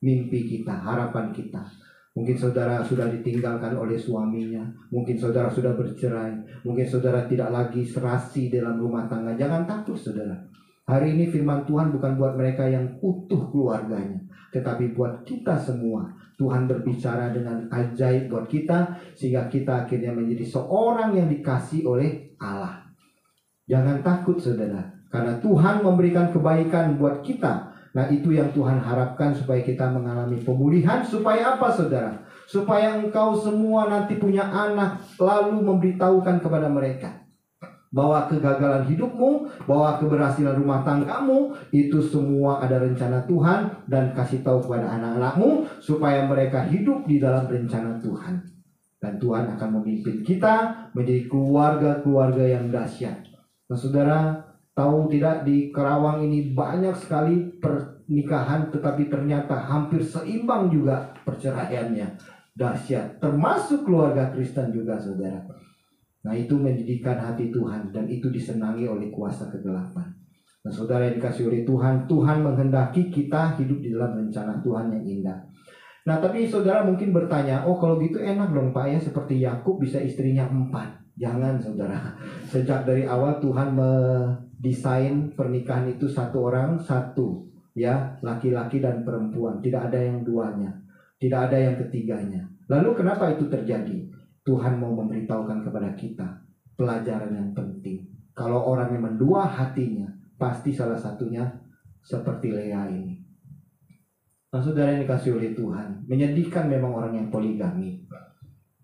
mimpi kita, harapan kita. Mungkin saudara sudah ditinggalkan oleh suaminya, mungkin saudara sudah bercerai, mungkin saudara tidak lagi serasi dalam rumah tangga. Jangan takut, saudara. Hari ini firman Tuhan bukan buat mereka yang utuh keluarganya, tetapi buat kita semua. Tuhan berbicara dengan ajaib buat kita, sehingga kita akhirnya menjadi seorang yang dikasih oleh Allah. Jangan takut, saudara, karena Tuhan memberikan kebaikan buat kita Nah, itu yang Tuhan harapkan supaya kita mengalami pemulihan. Supaya apa, saudara? Supaya engkau semua nanti punya anak, lalu memberitahukan kepada mereka bahwa kegagalan hidupmu, bahwa keberhasilan rumah tanggamu, itu semua ada rencana Tuhan. Dan kasih tahu kepada anak-anakmu supaya mereka hidup di dalam rencana Tuhan. Dan Tuhan akan memimpin kita menjadi keluarga-keluarga yang dahsyat. Nah, saudara, tahu tidak, di Kerawang ini banyak sekali pernikahan, tetapi ternyata hampir seimbang juga perceraiannya. Dahsyat, termasuk keluarga Kristen juga, saudara. Nah, itu menjadikan hati Tuhan, dan itu disenangi oleh kuasa kegelapan. Nah, saudara yang dikasih oleh Tuhan, Tuhan menghendaki kita hidup di dalam rencana Tuhan yang indah. Nah, tapi saudara mungkin bertanya, oh kalau gitu enak dong Pak ya, seperti Yakub bisa istrinya 4. Jangan, saudara. Sejak dari awal Tuhan mendesain pernikahan itu satu orang satu, ya, laki-laki dan perempuan. Tidak ada yang duanya, tidak ada yang ketiganya. Lalu kenapa itu terjadi? Tuhan mau memberitahukan kepada kita pelajaran yang penting. Kalau orang yang mendua hatinya, pasti salah satunya seperti Lea ini. Nah, saudara yang dikasih oleh Tuhan, menyedihkan memang orang yang poligami,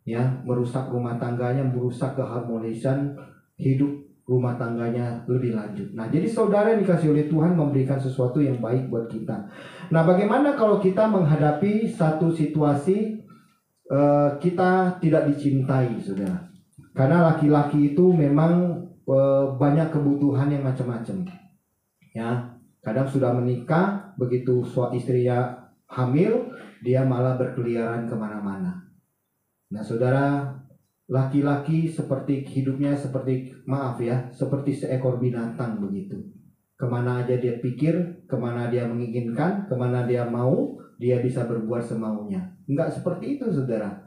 ya, merusak rumah tangganya, merusak keharmonisan hidup rumah tangganya lebih lanjut. Nah, jadi saudara yang dikasih oleh Tuhan memberikan sesuatu yang baik buat kita. Nah, bagaimana kalau kita menghadapi satu situasi kita tidak dicintai, saudara? Karena laki-laki itu memang banyak kebutuhan yang macam-macam, ya. Kadang sudah menikah, begitu suami istrinya hamil, dia malah berkeliaran kemana-mana. Nah, saudara, laki-laki seperti hidupnya seperti, maaf ya, seperti seekor binatang begitu. Kemana aja dia pikir, kemana dia menginginkan, kemana dia mau, dia bisa berbuat semaunya. Enggak seperti itu, saudara.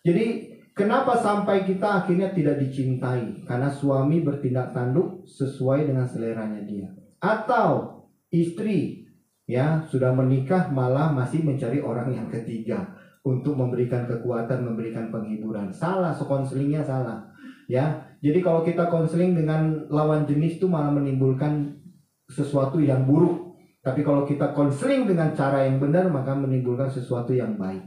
Jadi kenapa sampai kita akhirnya tidak dicintai? Karena suami bertindak tanduk sesuai dengan seleranya dia. Atau istri, ya, sudah menikah malah masih mencari orang yang ketiga untuk memberikan kekuatan, memberikan penghiburan. Salah, konselingnya salah, ya. Jadi kalau kita konseling dengan lawan jenis itu malah menimbulkan sesuatu yang buruk. Tapi kalau kita konseling dengan cara yang benar, maka menimbulkan sesuatu yang baik.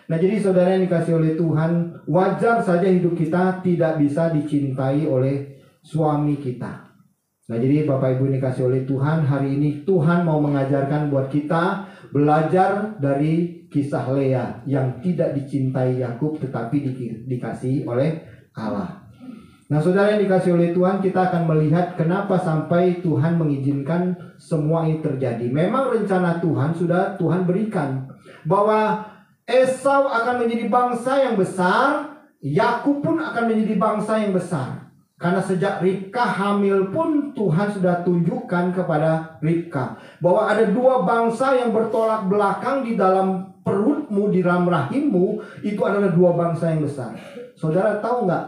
Nah, jadi saudara yang dikasih oleh Tuhan, wajar saja hidup kita tidak bisa dicintai oleh suami kita. Nah, jadi Bapak Ibu dikasih oleh Tuhan, hari ini Tuhan mau mengajarkan buat kita belajar dari kisah Lea yang tidak dicintai Yakub tetapi dikasihi oleh Allah. Nah, saudara yang dikasih oleh Tuhan, kita akan melihat kenapa sampai Tuhan mengizinkan semua ini terjadi. Memang rencana Tuhan sudah Tuhan berikan bahwa Esau akan menjadi bangsa yang besar, Yakub pun akan menjadi bangsa yang besar. Karena sejak Ribka hamil pun Tuhan sudah tunjukkan kepada Ribka bahwa ada dua bangsa yang bertolak belakang di dalam perutmu, di dalam rahimmu. Itu adalah dua bangsa yang besar. Saudara tahu nggak?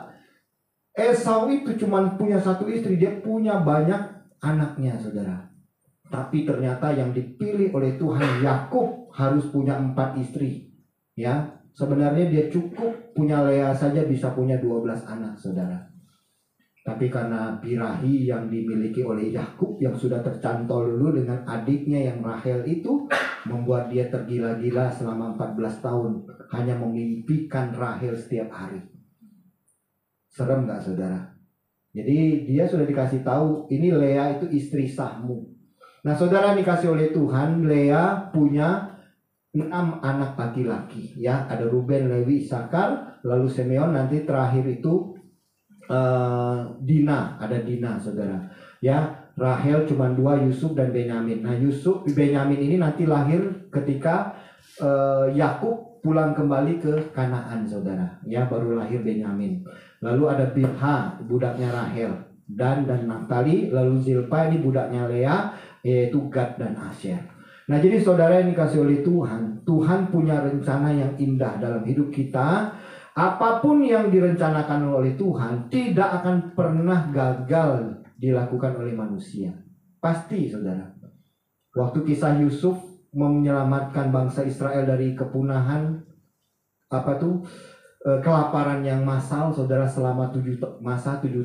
Esau itu cuma punya satu istri, dia punya banyak anaknya, saudara. Tapi ternyata yang dipilih oleh Tuhan, Yakub harus punya 4 istri. Ya, sebenarnya dia cukup punya Lea saja bisa punya 12 anak, saudara. Tapi karena birahi yang dimiliki oleh Yakub yang sudah tercantol dulu dengan adiknya yang Rahel itu, membuat dia tergila-gila selama 14 tahun hanya memimpikan Rahel setiap hari. Serem gak, saudara? Jadi dia sudah dikasih tahu ini Lea itu istri sahmu. Nah, saudara dikasih oleh Tuhan, Lea punya 6 anak laki-laki, ya. Ada Ruben, Lewi, Isakar, lalu Simeon, nanti terakhir itu Dina, ada Dina, saudara. Ya, Rahel cuma 2, Yusuf dan Benyamin. Nah, Benyamin ini nanti lahir ketika Yakub pulang kembali ke Kanaan, saudara. Ya, baru lahir Benyamin. Lalu ada Bilha, budaknya Rahel, Dan Naftali. Lalu Zilpa ini budaknya Lea, yaitu Gad dan Asher. Nah, jadi saudara yang dikasih oleh Tuhan, Tuhan punya rencana yang indah dalam hidup kita. Apapun yang direncanakan oleh Tuhan tidak akan pernah gagal dilakukan oleh manusia. Pasti, saudara. Waktu kisah Yusuf menyelamatkan bangsa Israel dari kepunahan, kelaparan yang massal, saudara, selama 7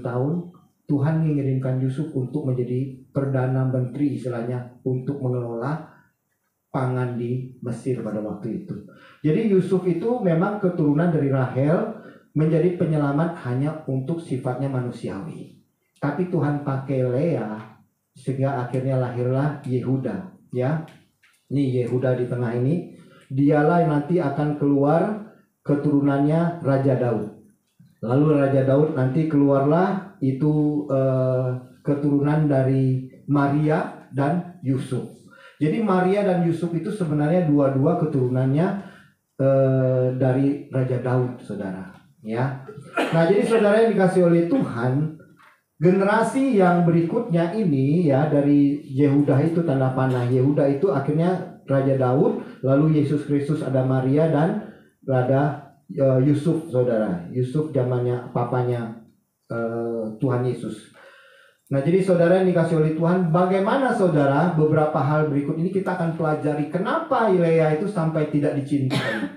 tahun, Tuhan mengirimkan Yusuf untuk menjadi perdana menteri, istilahnya, untuk mengelola pangan di Mesir pada waktu itu. Jadi Yusuf itu memang keturunan dari Rahel, menjadi penyelamat hanya untuk sifatnya manusiawi. Tapi Tuhan pakai Lea sehingga akhirnya lahirlah Yehuda, ya. Ini Yehuda di tengah ini, dialah yang nanti akan keluar keturunannya Raja Daud. Lalu Raja Daud nanti keluarlah itu keturunan dari Maria dan Yusuf. Jadi Maria dan Yusuf itu sebenarnya dua-dua keturunannya dari Raja Daud, saudara. Ya. Nah, jadi saudara yang dikasih oleh Tuhan, generasi yang berikutnya ini ya dari Yehuda itu tanda panah. Yehuda itu akhirnya Raja Daud, lalu Yesus Kristus ada Maria dan ada Yusuf, saudara. Yusuf zamannya papanya Tuhan Yesus. Nah, jadi saudara yang dikasih oleh Tuhan, bagaimana saudara beberapa hal berikut ini kita akan pelajari kenapa Lea itu sampai tidak dicintai.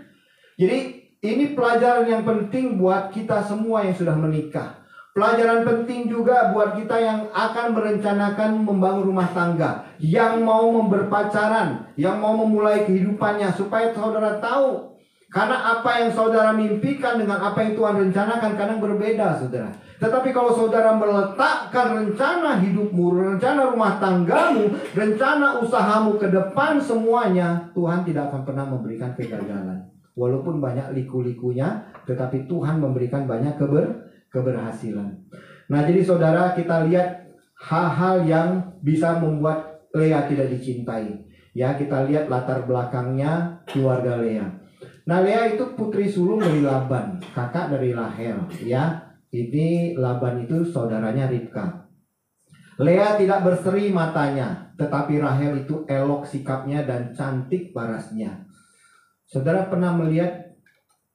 Jadi ini pelajaran yang penting buat kita semua yang sudah menikah. Pelajaran penting juga buat kita yang akan merencanakan membangun rumah tangga, yang mau berpacaran, yang mau memulai kehidupannya, supaya saudara tahu. Karena apa yang saudara mimpikan dengan apa yang Tuhan rencanakan kadang berbeda, saudara. Tetapi kalau saudara meletakkan rencana hidupmu, rencana rumah tanggamu, rencana usahamu ke depan semuanya, Tuhan tidak akan pernah memberikan kegagalan. Walaupun banyak liku-likunya, tetapi Tuhan memberikan banyak keberhasilan. Nah, jadi saudara, kita lihat hal-hal yang bisa membuat Lea tidak dicintai. Ya, kita lihat latar belakangnya keluarga Lea. Nah, Lea itu putri sulung dari Laban, kakak dari Rahel. Ya, ini Laban itu saudaranya Ribka. Lea tidak berseri matanya, tetapi Rahel itu elok sikapnya dan cantik parasnya. Saudara pernah melihat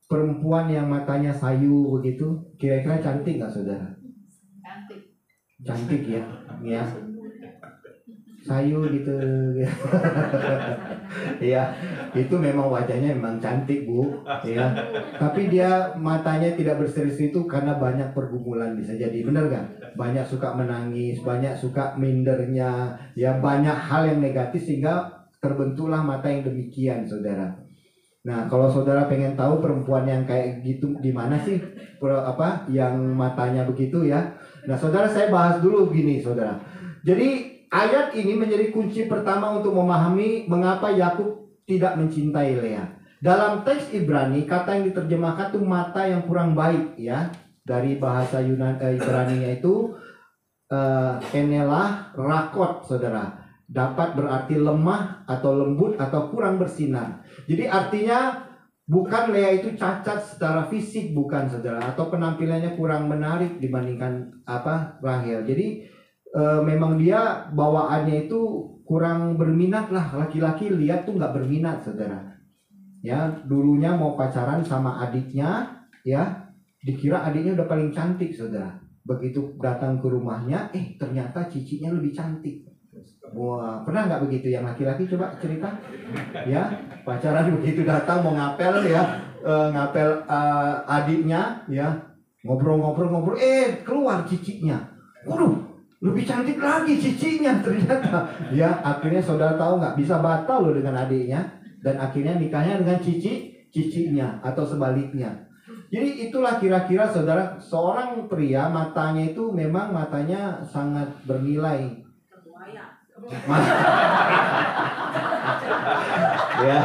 perempuan yang matanya sayu begitu? Kira-kira cantik nggak, saudara? Cantik. Cantik ya, ya. Sayu gitu. Ya, itu memang wajahnya memang cantik, Bu. Ya. Tapi dia matanya tidak berseri-seri itu karena banyak pergumulan, bisa jadi. Benar nggak? Banyak suka menangis, banyak suka mindernya, ya banyak hal yang negatif sehingga terbentuklah mata yang demikian, saudara. Nah, kalau saudara pengen tahu perempuan yang kayak gitu di mana sih, yang matanya begitu ya. Nah, saudara, saya bahas dulu gini, saudara. Jadi ayat ini menjadi kunci pertama untuk memahami mengapa Yakub tidak mencintai Lea. Dalam teks Ibrani, kata yang diterjemahkan itu mata yang kurang baik, ya. Dari bahasa Ibraninya itu enelah rakot, saudara. Dapat berarti lemah atau lembut atau kurang bersinar. Jadi artinya bukan Lea itu cacat secara fisik, bukan, saudara, atau penampilannya kurang menarik dibandingkan Rahel. Jadi memang dia bawaannya itu kurang berminat lah. Laki-laki lihat tuh nggak berminat, saudara. Ya, dulunya mau pacaran sama adiknya, ya, dikira adiknya udah paling cantik, saudara. Begitu datang ke rumahnya, ternyata cicinya lebih cantik. Wah, pernah nggak begitu yang laki-laki? Coba cerita. Ya, pacaran begitu datang mau ngapel, ya, ngapel adiknya, ya, ngobrol-ngobrol, keluar cicinya. Waduh, lebih cantik lagi cicinya ternyata. Ya, akhirnya saudara tahu nggak, bisa batal loh dengan adiknya, dan akhirnya nikahnya dengan cicinya atau sebaliknya. Jadi itulah kira-kira, saudara, seorang pria matanya itu memang matanya sangat bernilai. Ya,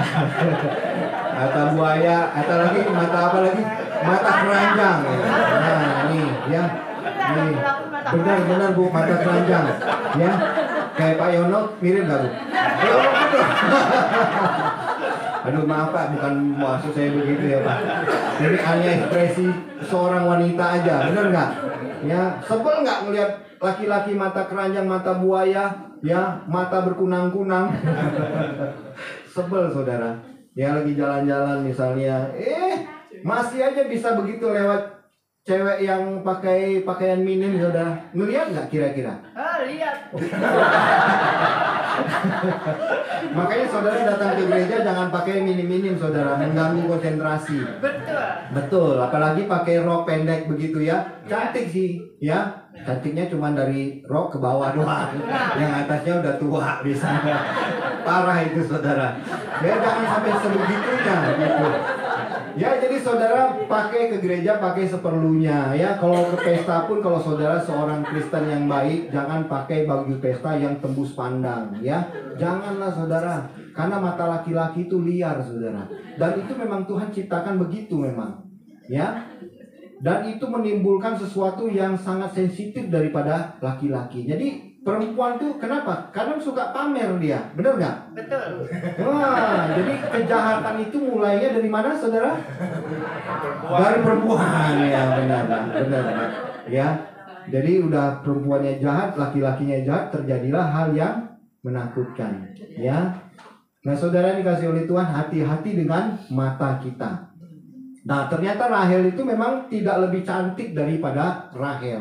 mata buaya, atau lagi mata apa lagi? Mata keranjang. Nah, ini ya. Nih, benar Bu, mata keranjang, ya. Kayak Pak Yono, mirip nggak, Bu? Aduh, maaf Pak, bukan maksud saya begitu ya Pak. Jadi hanya ekspresi seorang wanita aja, benar nggak? Ya, sebel nggak ngelihat laki-laki mata keranjang, mata buaya, ya, mata berkunang-kunang? Sebel, saudara. Ya, lagi jalan-jalan misalnya, masih aja bisa begitu lewat cewek yang pakai pakaian minim, saudara. Ngelihat nggak kira-kira? Lihat. Makanya saudara datang ke gereja jangan pakai minim-minim saudara, mengganggu konsentrasi. Betul, apalagi pakai rok pendek begitu ya. Cantik sih, ya. Cantiknya cuma dari rok ke bawah doang. Yang atasnya udah tua bisa. Parah itu saudara. Ya jangan sampai sebegitunya gitu. Ya jadi saudara pakai ke gereja pakai seperlunya ya. Kalau ke pesta pun kalau saudara seorang Kristen yang baik jangan pakai baju pesta yang tembus pandang ya. Janganlah saudara. Karena mata laki-laki itu liar saudara. Dan itu memang Tuhan ciptakan begitu memang. Ya. Dan itu menimbulkan sesuatu yang sangat sensitif daripada laki-laki. Jadi perempuan tuh kenapa? Karena suka pamer dia, benar nggak? Betul. Wah, jadi kejahatan itu mulainya dari mana, saudara? Dari perempuan ya, benar. Ya, jadi udah perempuannya jahat, laki-lakinya jahat, terjadilah hal yang menakutkan. Ya, nah saudara dikasih oleh Tuhan, hati-hati dengan mata kita. Nah, ternyata Rahel itu memang tidak lebih cantik daripada Rahel.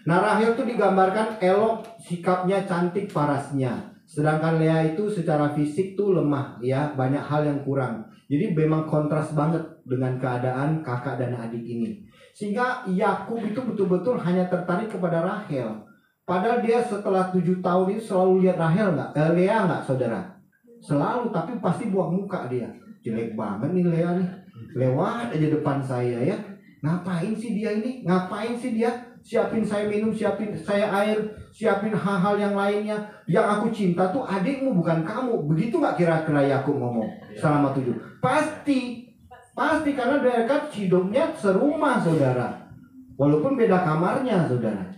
Nah, Rahel itu digambarkan elok, sikapnya cantik, parasnya. Sedangkan Lea itu secara fisik tuh lemah, ya, banyak hal yang kurang. Jadi memang kontras banget dengan keadaan kakak dan adik ini. Sehingga Yakub itu betul-betul hanya tertarik kepada Rahel. Padahal dia setelah 7 tahun itu selalu lihat Lea nggak, saudara? Selalu, tapi pasti buang muka dia. Jelek banget nih Lea nih. Lewat aja depan saya ya. Ngapain sih dia ini? Ngapain sih dia? Siapin saya minum, siapin saya air, siapin hal-hal yang lainnya. Yang aku cinta tuh adikmu bukan kamu. Begitu gak kira-kira Yakub ngomong selama 7? Pasti karena mereka hidupnya serumah saudara. Walaupun beda kamarnya saudara.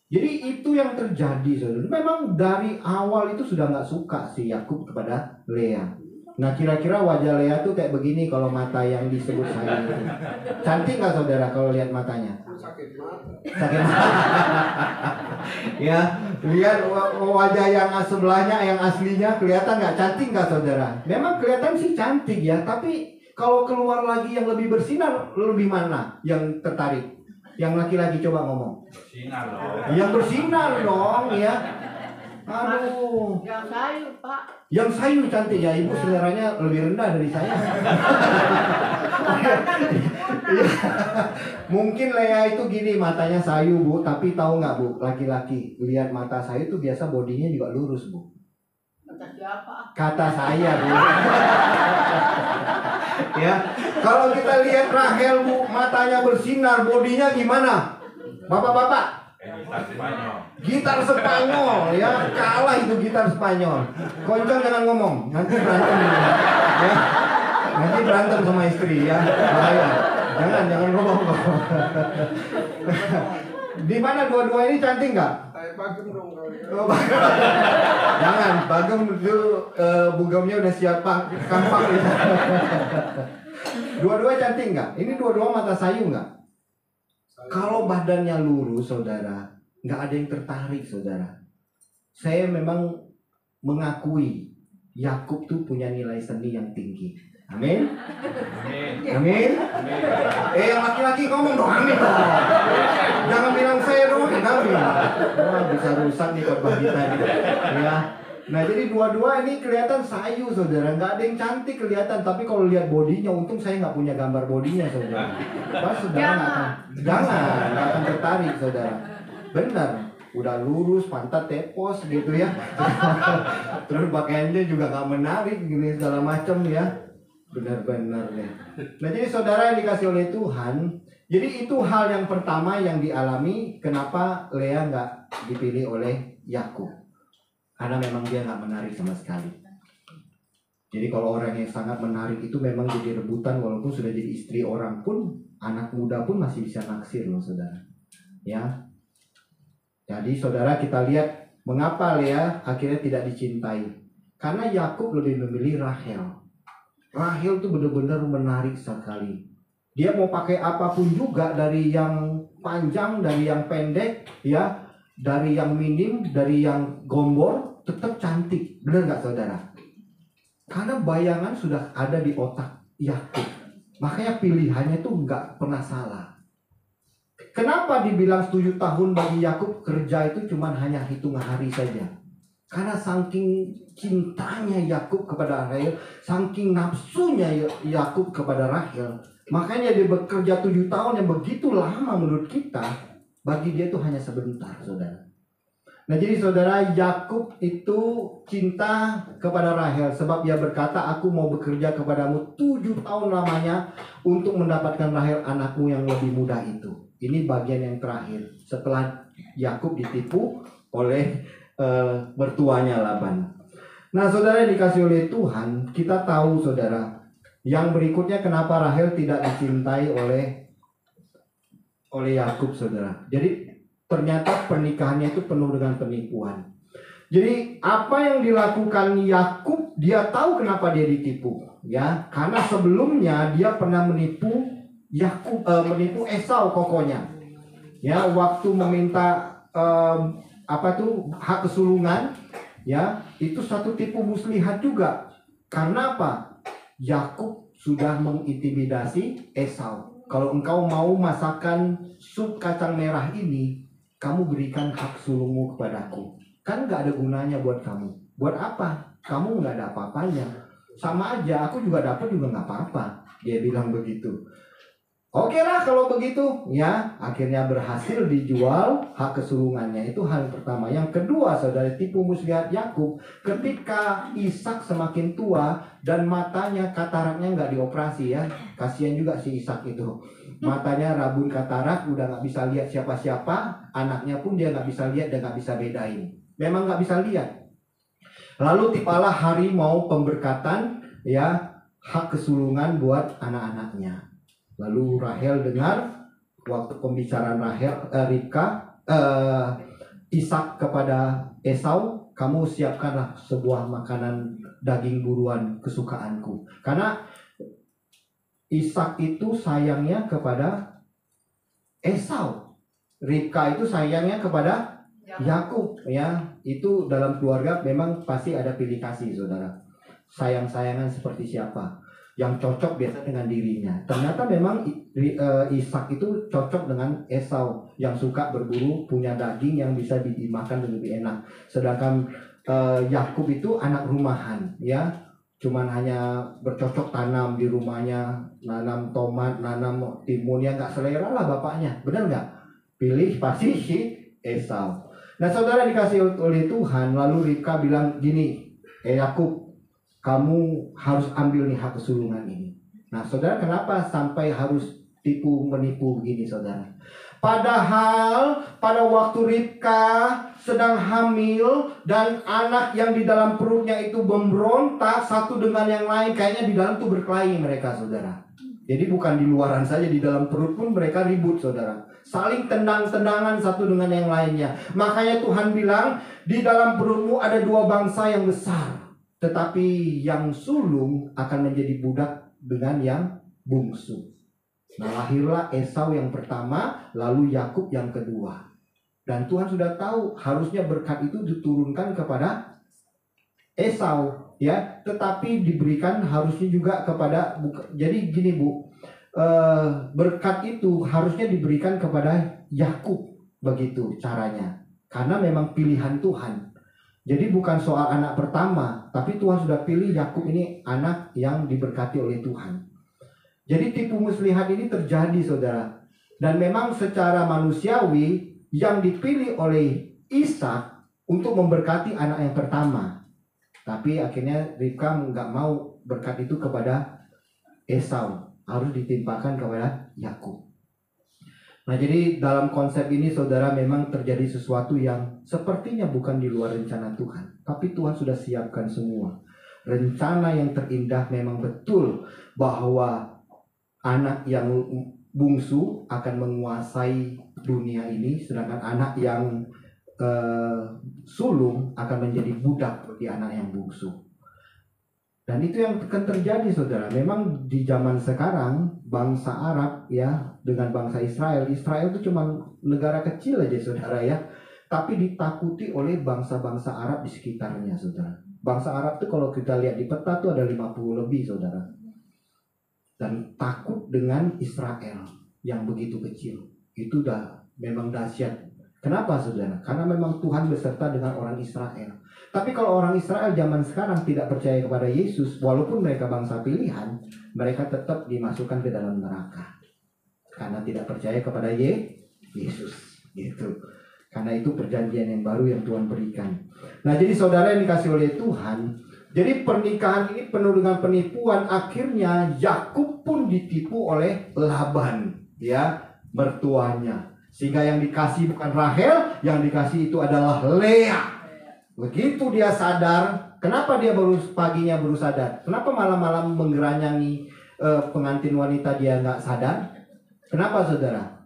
Jadi itu yang terjadi saudara. Memang dari awal itu sudah gak suka si Yakub kepada Lea. Nah kira-kira wajah Lea tuh kayak begini kalau mata yang disebut saya itu. Cantik nggak saudara kalau lihat matanya? Sakit mata. Ya, lihat wajah yang sebelahnya, yang aslinya kelihatan nggak cantik nggak saudara? Memang kelihatan sih cantik ya, tapi kalau keluar lagi yang lebih bersinar, lebih mana yang tertarik? Yang laki-laki coba ngomong. Bersinar dong. Yang bersinar dong ya. Aduh. Yang sayu, Pak. Yang sayu cantik ya, ibu seleranya lebih rendah dari saya. Mungkin Lea itu gini matanya sayu bu, tapi tahu nggak bu, laki-laki lihat mata sayu itu biasa bodinya juga lurus bu. Kata siapa? Kata saya bu. Ya, kalau kita lihat Rahel bu, matanya bersinar, bodinya gimana? Bapak-bapak? Gitar Spanyol ya, kalah itu gitar Spanyol. Koncong jangan ngomong, nanti berantem ya. Nanti berantem sama istri ya, bahaya. Jangan ngomong. Di mana dua-dua ini cantik nggak? Bagem dong. Jangan, Bagem itu bugamnya udah siap kampak gitu. Dua-dua cantik nggak? Ini dua-dua mata sayu nggak? Kalau badannya lurus, saudara, nggak ada yang tertarik, saudara. Saya memang mengakui Yakub tuh punya nilai seni yang tinggi. Amin. Amin. Yang laki-laki ngomong dong, amin dong. Jangan bilang saya dong, amin. Wah, bisa rusak nih khotbah kita nih. Ya. Nah jadi dua-dua ini kelihatan sayu saudara, nggak ada yang cantik kelihatan, tapi kalau lihat bodinya, untung saya nggak punya gambar bodinya saudara. Pas saudara nggak akan tertarik saudara. Benar, udah lurus, pantat tepos gitu ya. Terus pakaiannya juga nggak menarik gini segala macam ya. Benar-benar ya. Nah jadi saudara yang dikasih oleh Tuhan, jadi itu hal yang pertama yang dialami kenapa Lea nggak dipilih oleh Yakub. Karena memang dia nggak menarik sama sekali. Jadi kalau orang yang sangat menarik itu memang jadi rebutan, walaupun sudah jadi istri orang pun, anak muda pun masih bisa naksir loh saudara. Ya. Jadi saudara kita lihat mengapa Lea akhirnya tidak dicintai. Karena Yakub lebih memilih Rahel. Rahel tuh benar-benar menarik sekali. Dia mau pakai apapun juga, dari yang panjang, dari yang pendek, ya, dari yang minim, dari yang gombor, tetap cantik, benar nggak saudara? Karena bayangan sudah ada di otak Yakub, makanya pilihannya tuh nggak pernah salah. Kenapa dibilang 7 tahun bagi Yakub kerja itu cuma hanya hitungan hari saja? Karena saking cintanya Yakub kepada Rahel, saking nafsunya Yakub kepada Rahel, makanya dia bekerja 7 tahun yang begitu lama menurut kita. Bagi dia itu hanya sebentar, saudara. Nah jadi saudara, Yakub itu cinta kepada Rahel sebab dia berkata, aku mau bekerja kepadamu 7 tahun lamanya untuk mendapatkan Rahel anakmu yang lebih muda itu. Ini bagian yang terakhir setelah Yakub ditipu oleh mertuanya Laban. Nah saudara dikasih oleh Tuhan, kita tahu saudara, yang berikutnya kenapa Rahel tidak dicintai oleh Yakub saudara. Jadi ternyata pernikahannya itu penuh dengan penipuan. Jadi apa yang dilakukan Yakub, dia tahu kenapa dia ditipu, ya. Karena sebelumnya dia pernah menipu menipu Esau kokonya. Ya, waktu meminta hak kesulungan, ya, itu satu tipu muslihat juga. Karena apa? Yakub sudah mengintimidasi Esau. Kalau engkau mau masakan sup kacang merah ini, kamu berikan hak sulungmu kepadaku. Kan gak ada gunanya buat kamu. Buat apa? Kamu gak ada apa-apanya. Sama aja, aku juga dapat juga gak apa-apa. Dia bilang begitu. Oke lah kalau begitu, ya. Akhirnya berhasil dijual hak kesulungannya. Itu hal pertama. Yang kedua, saudara, tipu muslihat Yakub. Ketika Ishak semakin tua dan matanya kataraknya nggak dioperasi, ya. Kasihan juga si Ishak itu. Matanya rabun katarak, udah nggak bisa lihat siapa-siapa. Anaknya pun dia nggak bisa lihat dan nggak bisa bedain. Memang nggak bisa lihat. Lalu tibalah hari mau pemberkatan, ya, hak kesulungan buat anak-anaknya. Lalu Rahel dengar waktu pembicaraan Ishak kepada Esau, kamu siapkanlah sebuah makanan daging buruan kesukaanku. Karena Ishak itu sayangnya kepada Esau, Ribka itu sayangnya kepada Yakub, ya. Itu dalam keluarga memang pasti ada pilih kasih, saudara. Sayang-sayangan seperti siapa yang cocok biasa dengan dirinya. Ternyata memang Ishak itu cocok dengan Esau yang suka berburu, punya daging yang bisa dimakan lebih enak. Sedangkan Yakub itu anak rumahan, ya. Cuman hanya bercocok tanam di rumahnya, nanam tomat, nanam timun, ya nggak selera lah bapaknya. Benar nggak? Pilih pasti si Esau. Nah saudara dikasih oleh Tuhan, lalu Ribka bilang gini, Yakub, kamu harus ambil nih hak kesulungan ini. Nah saudara, kenapa sampai harus menipu begini saudara? Padahal pada waktu Ribka sedang hamil dan anak yang di dalam perutnya itu memberontak satu dengan yang lain, kayaknya di dalam tuh berkelahi mereka saudara. Jadi bukan di luaran saja, di dalam perut pun mereka ribut saudara. Saling tendang-tendangan satu dengan yang lainnya. Makanya Tuhan bilang, di dalam perutmu ada 2 bangsa yang besar, tetapi yang sulung akan menjadi budak dengan yang bungsu. Nah lahirlah Esau yang pertama, lalu Yakub yang kedua. Dan Tuhan sudah tahu harusnya berkat itu diturunkan kepada Esau, ya. Tetapi diberikan harusnya juga kepada, jadi gini Bu, berkat itu harusnya diberikan kepada Yakub, begitu caranya. Karena memang pilihan Tuhan. Jadi bukan soal anak pertama, tapi Tuhan sudah pilih Yakub ini anak yang diberkati oleh Tuhan. Jadi tipu muslihat ini terjadi saudara. Dan memang secara manusiawi yang dipilih oleh Ishak untuk memberkati anak yang pertama. Tapi akhirnya Ribka nggak mau berkat itu kepada Esau, harus ditimpakan kepada Yakub. Nah jadi dalam konsep ini saudara, memang terjadi sesuatu yang sepertinya bukan di luar rencana Tuhan, tapi Tuhan sudah siapkan semua. Rencana yang terindah memang betul bahwa anak yang bungsu akan menguasai dunia ini, sedangkan anak yang sulung akan menjadi budak bagi anak yang bungsu. Dan itu yang akan terjadi saudara. Memang di zaman sekarang bangsa Arab, ya, dengan bangsa Israel itu cuma negara kecil aja saudara, ya, tapi ditakuti oleh bangsa-bangsa Arab di sekitarnya saudara. Bangsa Arab itu kalau kita lihat di peta tuh ada 50 lebih saudara. Dan takut dengan Israel yang begitu kecil. Itu udah memang dahsyat. Kenapa saudara? Karena memang Tuhan beserta dengan orang Israel. Tapi kalau orang Israel zaman sekarang tidak percaya kepada Yesus, walaupun mereka bangsa pilihan, mereka tetap dimasukkan ke dalam neraka. Karena tidak percaya kepada Yesus. Gitu. Karena itu perjanjian yang baru yang Tuhan berikan. Nah, jadi saudara yang dikasih oleh Tuhan, jadi pernikahan ini penuh dengan penipuan. Akhirnya Yakub pun ditipu oleh Laban, ya, mertuanya. Sehingga yang dikasih bukan Rahel, yang dikasih itu adalah Lea. Begitu dia sadar, kenapa dia paginya baru sadar? Kenapa malam-malam menggeranyangi pengantin wanita dia nggak sadar? Kenapa saudara?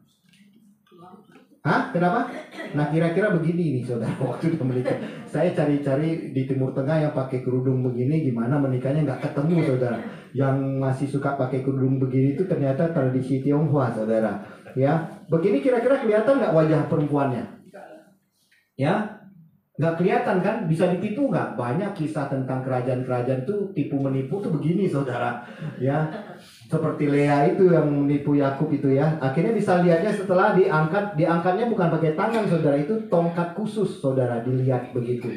Hah? Kenapa? Nah, kira-kira begini nih saudara, waktu dia menikah. Saya cari-cari di Timur Tengah yang pakai kerudung begini, gimana menikahnya nggak ketemu saudara. Yang masih suka pakai kerudung begini itu ternyata tradisi Tionghoa saudara. Ya, begini kira-kira kelihatan nggak wajah perempuannya? Ya, nggak kelihatan kan? Bisa ditipu nggak? Banyak kisah tentang kerajaan-kerajaan tuh tipu menipu tuh begini saudara. Ya, seperti Lea itu yang menipu Yakub itu ya. Akhirnya bisa lihatnya setelah diangkatnya bukan pakai tangan saudara, itu tongkat khusus saudara, dilihat begitu.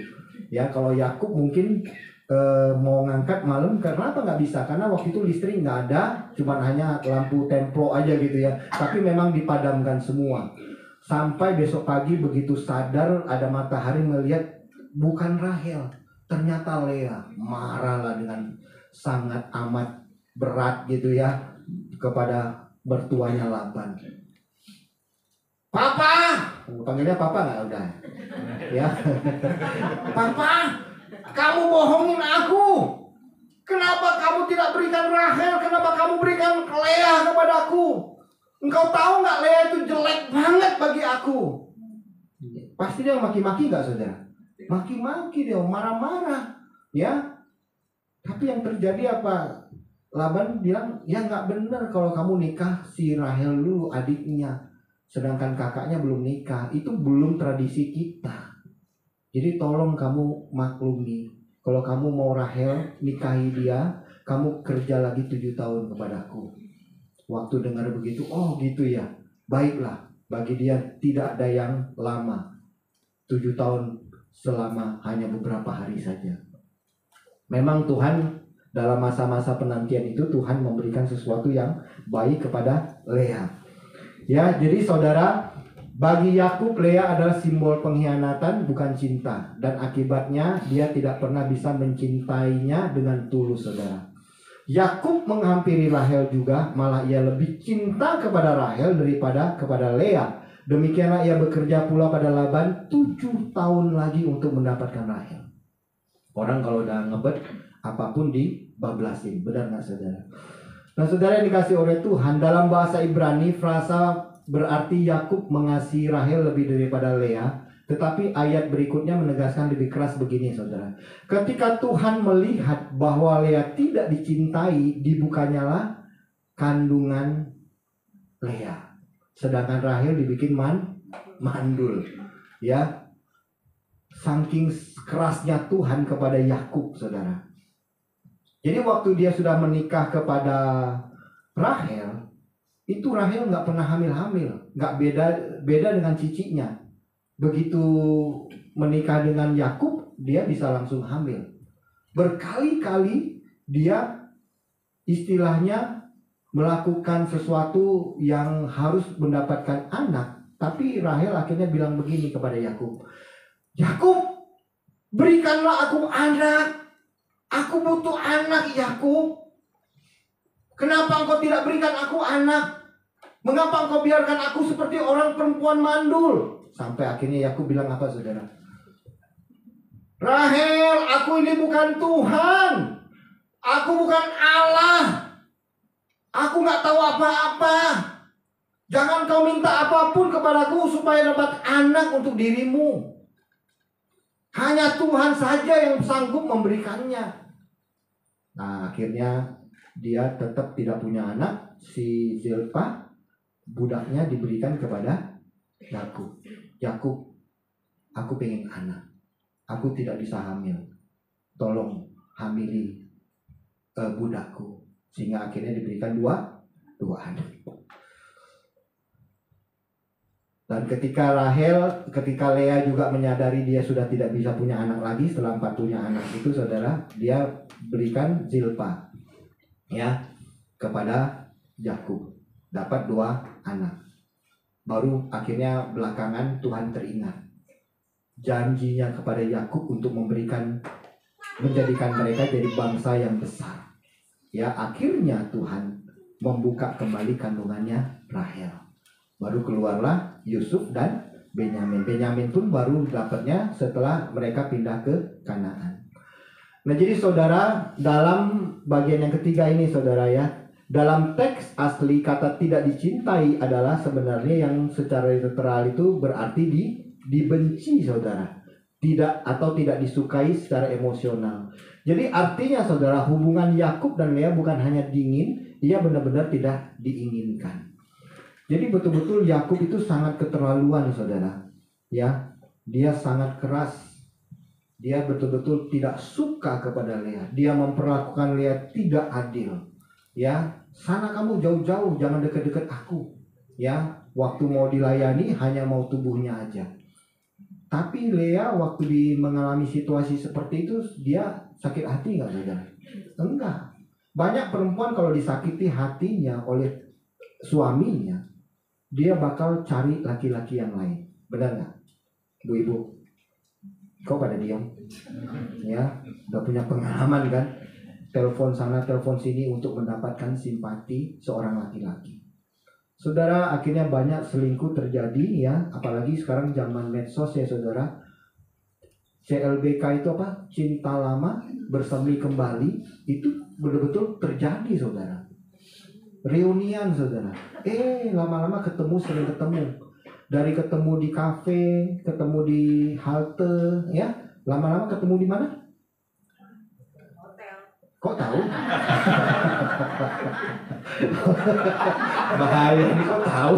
Ya, kalau Yakub mungkin mau ngangkat malam, kenapa nggak bisa? Karena waktu itu listrik nggak ada, cuma hanya lampu templo aja gitu ya. Tapi memang dipadamkan semua. Sampai besok pagi begitu sadar ada matahari melihat bukan Rahel, ternyata Lea. Marahlah dengan sangat amat berat gitu ya kepada mertuanya Laban. Papa, panggilnya Papa nggak udah? Ya, Papa. Kamu bohongin aku. Kenapa kamu tidak berikan Rahel? Kenapa kamu berikan Lea kepadaku? Engkau tahu nggak Lea itu jelek banget bagi aku. Pasti dia maki-maki nggak saudara? Maki-maki dia, marah-marah. Ya. Tapi yang terjadi apa? Laban bilang, ya nggak benar kalau kamu nikah si Rahel dulu adiknya. Sedangkan kakaknya belum nikah. Itu belum tradisi kita. Jadi tolong kamu maklumi, kalau kamu mau Rahel nikahi dia, kamu kerja lagi 7 tahun kepadaku. Waktu dengar begitu, oh gitu ya, baiklah. Bagi dia tidak ada yang lama, 7 tahun selama hanya beberapa hari saja. Memang Tuhan dalam masa-masa penantian itu Tuhan memberikan sesuatu yang baik kepada Lea. Ya, jadi saudara, bagi Yakub, Lea adalah simbol pengkhianatan bukan cinta. Dan akibatnya dia tidak pernah bisa mencintainya dengan tulus saudara. Yakub menghampiri Rahel juga, malah ia lebih cinta kepada Rahel daripada kepada Lea. Demikianlah ia bekerja pula pada Laban 7 tahun lagi untuk mendapatkan Rahel. Orang kalau udah ngebet, apapun dibablasin. Benar gak saudara? Nah saudara yang dikasih oleh Tuhan, dalam bahasa Ibrani frasa berarti Yakub mengasihi Rahel lebih daripada Lea. Tetapi ayat berikutnya menegaskan lebih keras begini saudara. Ketika Tuhan melihat bahwa Lea tidak dicintai, dibukanyalah kandungan Lea. Sedangkan Rahel dibikin mandul. Ya. Saking kerasnya Tuhan kepada Yakub saudara. Jadi waktu dia sudah menikah kepada Rahel, itu Rahel nggak pernah hamil-hamil, nggak beda dengan cicinya. Begitu menikah dengan Yakub, dia bisa langsung hamil. Berkali-kali dia istilahnya melakukan sesuatu yang harus mendapatkan anak, tapi Rahel akhirnya bilang begini kepada Yakub, Yakub, berikanlah aku anak. Aku butuh anak, Yakub. Kenapa engkau tidak berikan aku anak? Mengapa engkau biarkan aku seperti orang perempuan mandul? Sampai akhirnya Yakub bilang apa saudara? Rahel, aku ini bukan Tuhan. Aku bukan Allah. Aku gak tahu apa-apa. Jangan kau minta apapun kepadaku supaya dapat anak untuk dirimu. Hanya Tuhan saja yang sanggup memberikannya. Nah akhirnya dia tetap tidak punya anak. Si Zilpa, budaknya, diberikan kepada Yakub. Yakub, aku pengen anak. Aku tidak bisa hamil. Tolong hamili budakku. Sehingga akhirnya diberikan dua anak. Dan ketika Lea juga menyadari dia sudah tidak bisa punya anak lagi setelah 40 anak itu, saudara, dia berikan Zilpa ya kepada Yakub, dapat 2 anak. Baru akhirnya belakangan Tuhan teringat janjinya kepada Yakub untuk menjadikan mereka jadi bangsa yang besar. Ya, akhirnya Tuhan membuka kembali kandungannya Rahel. Baru keluarlah Yusuf dan Benyamin. Benyamin pun baru dapatnya setelah mereka pindah ke Kanaan. Nah, jadi saudara, dalam bagian yang ketiga ini saudara ya, dalam teks asli kata tidak dicintai adalah sebenarnya yang secara literal itu berarti dibenci saudara. Tidak atau tidak disukai secara emosional. Jadi artinya saudara, hubungan Yakub dan Lea bukan hanya dingin, ia benar-benar tidak diinginkan. Jadi betul-betul Yakub itu sangat keterlaluan saudara. Ya, dia sangat keras. Dia betul-betul tidak suka kepada Lea. Dia memperlakukan Lea tidak adil. Ya, sana kamu jauh-jauh, jangan dekat-dekat aku. Ya, waktu mau dilayani hanya mau tubuhnya aja. Tapi Lea waktu mengalami situasi seperti itu, dia sakit hati nggak saudara? Enggak. Banyak perempuan kalau disakiti hatinya oleh suaminya, dia bakal cari laki-laki yang lain. Benar nggak, Bu Ibu? Kok pada diam? Ya, udah punya pengalaman kan? Telepon sana, telepon sini untuk mendapatkan simpati seorang laki-laki. Saudara, akhirnya banyak selingkuh terjadi ya, apalagi sekarang zaman medsos ya saudara. CLBK itu apa? Cinta lama bersemi kembali, itu betul-betul terjadi saudara. Reunian saudara. Lama-lama sering ketemu. Dari ketemu di kafe, ketemu di halte, ya. Lama-lama ketemu di mana? Kok tahu? Bahaya ini, kok tahu?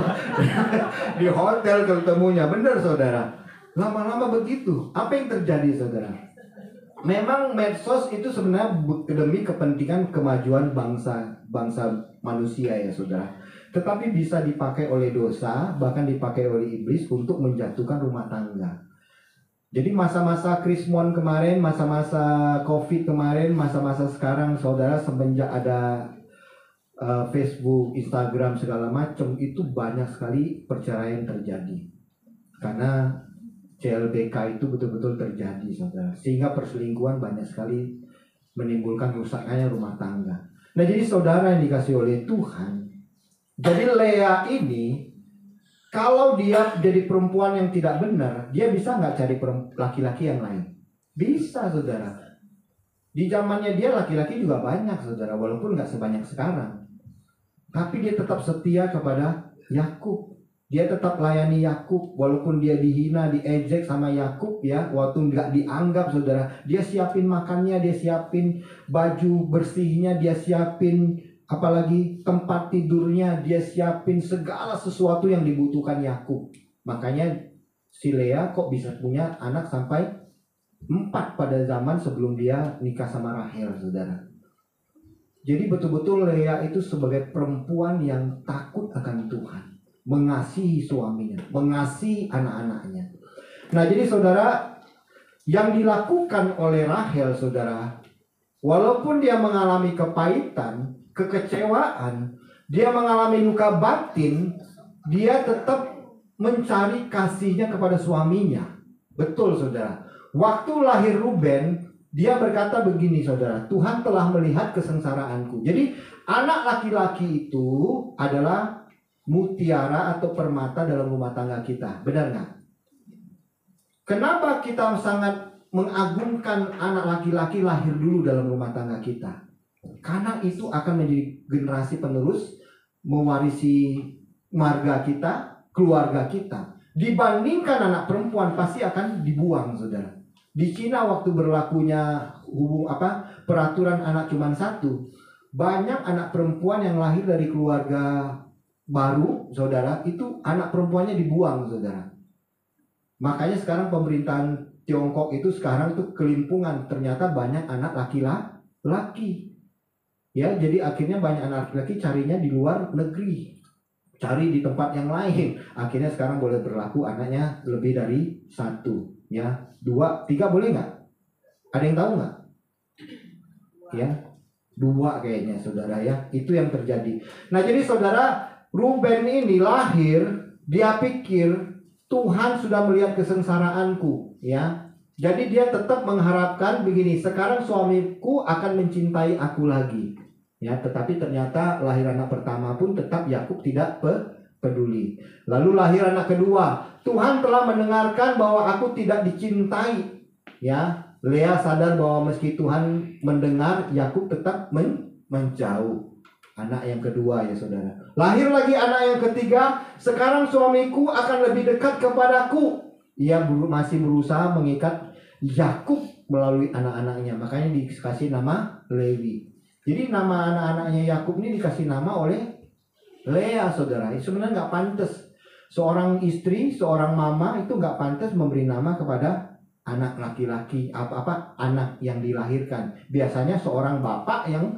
Di hotel ketemunya, benar saudara. Lama-lama begitu. Apa yang terjadi saudara? Memang medsos itu sebenarnya demi kepentingan kemajuan bangsa manusia ya saudara. Tetapi bisa dipakai oleh dosa, bahkan dipakai oleh iblis untuk menjatuhkan rumah tangga. Jadi masa-masa Krismon kemarin, masa-masa Covid kemarin, masa-masa sekarang saudara, semenjak ada Facebook, Instagram segala macam, itu banyak sekali perceraian terjadi. Karena CLBK itu betul-betul terjadi saudara. Sehingga perselingkuhan banyak sekali menimbulkan rusaknya rumah tangga. Nah, jadi saudara yang dikasih oleh Tuhan, jadi Lea ini, kalau dia jadi perempuan yang tidak benar, dia bisa nggak cari laki-laki yang lain? Bisa saudara. Di zamannya dia laki-laki juga banyak saudara, walaupun nggak sebanyak sekarang. Tapi dia tetap setia kepada Yakub. Dia tetap layani Yakub, walaupun dia dihina, diejek sama Yakub ya, waktu nggak dianggap saudara. Dia siapin makannya, dia siapin baju bersihnya, dia siapin apalagi tempat tidurnya, dia siapin segala sesuatu yang dibutuhkan Yakub. Makanya si Lea kok bisa punya anak sampai 4 pada zaman sebelum dia nikah sama Rahel saudara. Jadi betul-betul Lea itu sebagai perempuan yang takut akan Tuhan, mengasihi suaminya, mengasihi anak-anaknya. Nah, jadi saudara, yang dilakukan oleh Rahel saudara, walaupun dia mengalami kepahitan, kekecewaan, dia mengalami luka batin, dia tetap mencari kasihnya kepada suaminya. Betul saudara. Waktu lahir Ruben, dia berkata begini saudara, Tuhan telah melihat kesengsaraanku. Jadi anak laki-laki itu adalah mutiara atau permata dalam rumah tangga kita. Benar nggak? Kenapa kita sangat mengagungkan anak laki-laki lahir dulu dalam rumah tangga kita? Karena itu akan menjadi generasi penerus, mewarisi marga kita, keluarga kita. Dibandingkan anak perempuan pasti akan dibuang saudara. Di Cina waktu berlakunya peraturan anak cuma 1, banyak anak perempuan yang lahir dari keluarga baru saudara, itu anak perempuannya dibuang saudara. Makanya sekarang pemerintahan Tiongkok itu sekarang tuh kelimpungan, ternyata banyak anak laki-laki. Ya, jadi akhirnya banyak anak laki-laki carinya di luar negeri. cari di tempat yang lain. Akhirnya sekarang boleh berlaku anaknya lebih dari satu, ya, 2, 3 boleh nggak? Ada yang tahu nggak? Ya, 2 kayaknya saudara ya. Itu yang terjadi. Nah jadi saudara, Ruben ini lahir, dia pikir Tuhan sudah melihat kesengsaraanku, ya. Jadi dia tetap mengharapkan begini, sekarang suamiku akan mencintai aku lagi. Ya, tetapi ternyata lahir anak pertama pun tetap Yakub tidak peduli. Lalu lahir anak kedua, Tuhan telah mendengarkan bahwa aku tidak dicintai. Ya, Lea sadar bahwa meski Tuhan mendengar, Yakub tetap menjauh. Anak yang kedua ya saudara. Lahir lagi anak yang ketiga, sekarang suamiku akan lebih dekat kepadaku. Ia masih berusaha mengikat Yakub melalui anak-anaknya. Makanya dikasih nama Lewi. Jadi nama anak-anaknya Yakub ini dikasih nama oleh Lea saudara. Sebenarnya nggak pantas. Seorang istri, seorang mama itu nggak pantas memberi nama kepada anak laki-laki, anak yang dilahirkan. Biasanya seorang bapak yang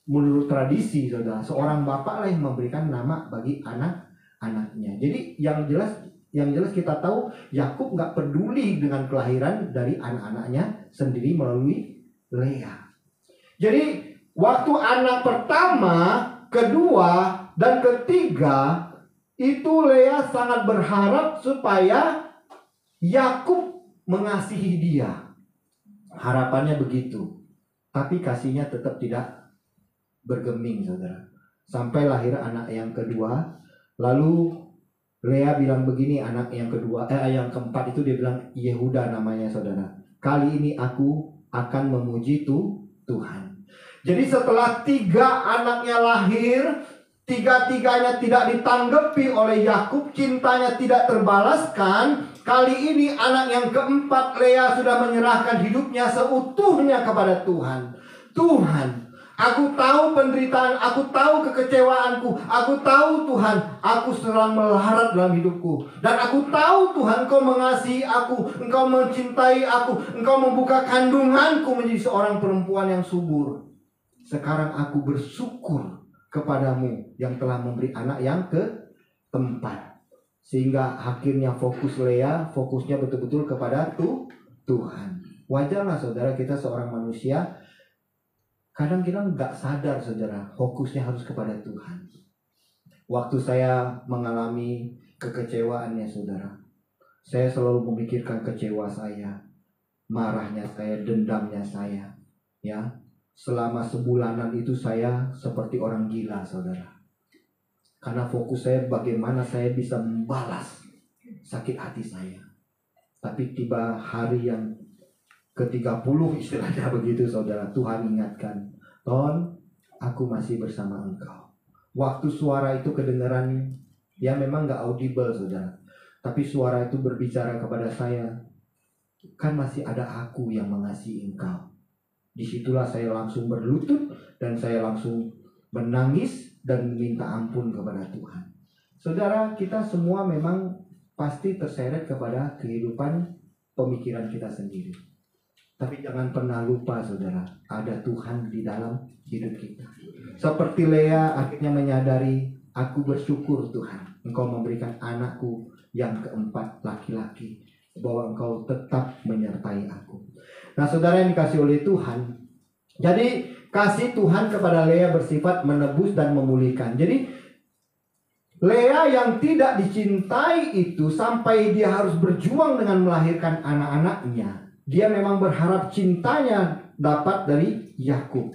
menurut tradisi saudara, seorang bapak lah yang memberikan nama bagi anak-anaknya. Jadi yang jelas kita tahu Yakub nggak peduli dengan kelahiran dari anak-anaknya sendiri melalui Lea. Jadi waktu anak pertama, kedua, dan ketiga itu Lea sangat berharap supaya Yakub mengasihi dia. Harapannya begitu. Tapi kasihnya tetap tidak bergeming saudara. Sampai lahir anak yang kedua. Lalu Lea bilang begini, anak yang kedua, yang keempat itu dia bilang Yehuda namanya saudara. Kali ini aku akan memuji Tuhan. Jadi setelah 3 anaknya lahir, 3-tiganya tidak ditanggapi oleh Yakub, cintanya tidak terbalaskan. Kali ini anak yang keempat, Lea sudah menyerahkan hidupnya seutuhnya kepada Tuhan. Tuhan, aku tahu penderitaan, aku tahu kekecewaanku, aku tahu Tuhan, aku sedang melarat dalam hidupku. Dan aku tahu Tuhan, Engkau mengasihi aku, Engkau mencintai aku, Engkau membuka kandunganku menjadi seorang perempuan yang subur. Sekarang aku bersyukur kepadamu yang telah memberi anak yang keempat. Sehingga akhirnya fokusnya betul-betul kepada Tuhan. Wajarlah saudara, kita seorang manusia, kadang kita nggak sadar saudara, fokusnya harus kepada Tuhan. Waktu saya mengalami kekecewaannya saudara, saya selalu memikirkan kecewa saya, marahnya saya, dendamnya saya, ya. Selama sebulanan itu saya seperti orang gila saudara. Karena fokus saya bagaimana saya bisa membalas sakit hati saya. Tapi tiba hari yang ke-30 istilahnya begitu saudara, Tuhan ingatkan, Ton, aku masih bersama engkau. Waktu suara itu kedengaran, ya memang gak audible saudara, tapi suara itu berbicara kepada saya, kan masih ada aku yang mengasihi engkau. Disitulah saya langsung berlutut dan saya langsung menangis dan minta ampun kepada Tuhan. Saudara, kita semua memang pasti terseret kepada kehidupan pemikiran kita sendiri. Tapi jangan pernah lupa saudara, ada Tuhan di dalam hidup kita. Seperti Lea akhirnya menyadari, aku bersyukur Tuhan, Engkau memberikan anakku yang keempat laki-laki, bahwa Engkau tetap menyertai aku. Nah saudara yang dikasih oleh Tuhan, jadi kasih Tuhan kepada Lea bersifat menebus dan memulihkan. Jadi Lea yang tidak dicintai itu sampai dia harus berjuang dengan melahirkan anak-anaknya. Dia memang berharap cintanya dapat dari Yakub.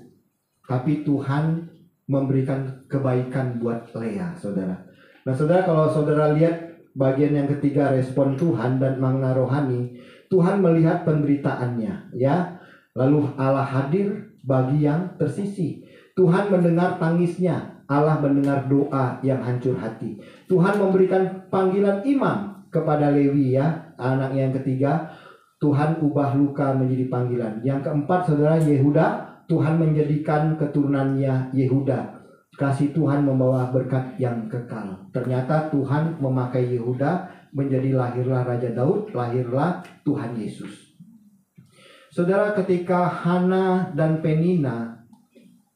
Tapi Tuhan memberikan kebaikan buat Lea, saudara. Nah saudara, kalau saudara lihat bagian yang ketiga, respon Tuhan dan makna rohani, Tuhan melihat penderitaannya, ya. Lalu Allah hadir bagi yang tersisih. Tuhan mendengar tangisnya. Allah mendengar doa yang hancur hati. Tuhan memberikan panggilan imam kepada Lewi, ya, anak yang ketiga. Tuhan ubah luka menjadi panggilan. Yang keempat saudara, Yehuda, Tuhan menjadikan keturunannya Yehuda. Kasih Tuhan membawa berkat yang kekal. Ternyata Tuhan memakai Yehuda, menjadi lahirlah Raja Daud, lahirlah Tuhan Yesus. Saudara, ketika Hana dan Penina,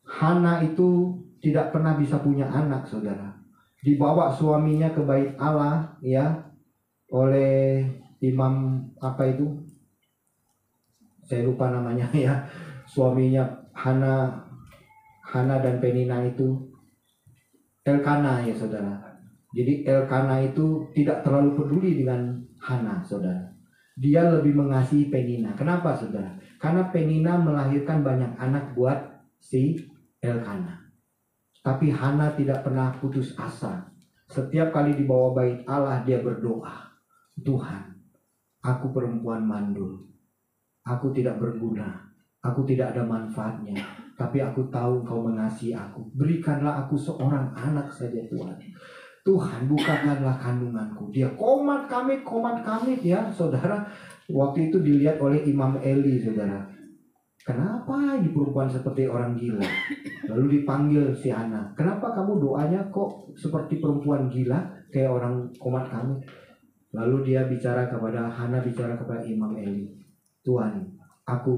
Hana itu tidak pernah bisa punya anak saudara. dibawa suaminya ke bait Allah ya oleh imam apa itu, saya lupa namanya ya, suaminya Hana dan Penina itu Elkana ya saudara. Jadi Elkana itu tidak terlalu peduli dengan Hana saudara. Dia lebih mengasihi Penina. Kenapa saudara? Karena Penina melahirkan banyak anak buat si Elkana. Tapi Hana tidak pernah putus asa. Setiap kali dibawa bait Allah dia berdoa, Tuhan, aku perempuan mandul, aku tidak berguna, aku tidak ada manfaatnya, tapi aku tahu Engkau mengasihi aku. Berikanlah aku seorang anak saja Tuhan. Tuhan, bukakanlah kandunganku. Dia komat kami ya saudara. Waktu itu dilihat oleh Imam Eli saudara. Kenapa ini perempuan seperti orang gila? Lalu dipanggil si Hana. Kenapa kamu doanya kok seperti perempuan gila, kayak orang komat kami? Lalu dia bicara kepada Hana, bicara kepada Imam Eli. Tuhan, aku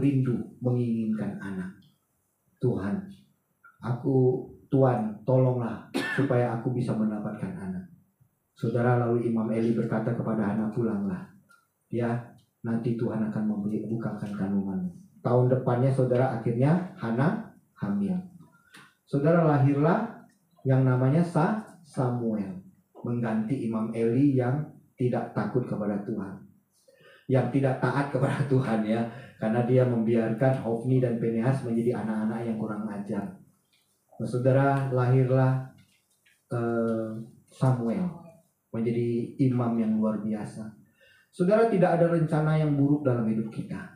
rindu menginginkan anak. Tuhan, tolonglah supaya aku bisa mendapatkan anak. Saudara, lalu Imam Eli berkata kepada Hana, pulanglah. Ya, nanti Tuhan akan membukakan kandunganmu. Tahun depannya saudara akhirnya Hana hamil. Saudara, lahirlah yang namanya Samuel, mengganti Imam Eli yang tidak takut kepada Tuhan, yang tidak taat kepada Tuhan ya, karena dia membiarkan Hofni dan Pinehas menjadi anak-anak yang kurang ajar. Nah, saudara, lahirlah Samuel menjadi imam yang luar biasa. Saudara, tidak ada rencana yang buruk dalam hidup kita.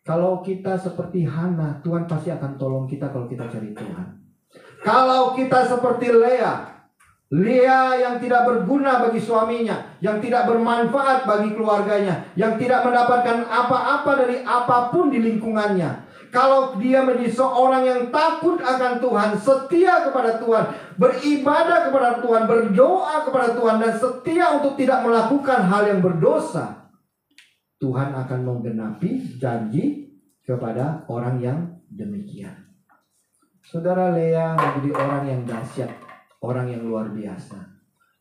Kalau kita seperti Hana, Tuhan pasti akan tolong kita kalau kita cari Tuhan. Kalau kita seperti Lea yang tidak berguna bagi suaminya, yang tidak bermanfaat bagi keluarganya, yang tidak mendapatkan apa-apa dari apapun di lingkungannya. Kalau dia menjadi seorang yang takut akan Tuhan, setia kepada Tuhan, beribadah kepada Tuhan, berdoa kepada Tuhan, dan setia untuk tidak melakukan hal yang berdosa, Tuhan akan menggenapi janji kepada orang yang demikian. Saudara, Lea menjadi orang yang dahsyat, orang yang luar biasa.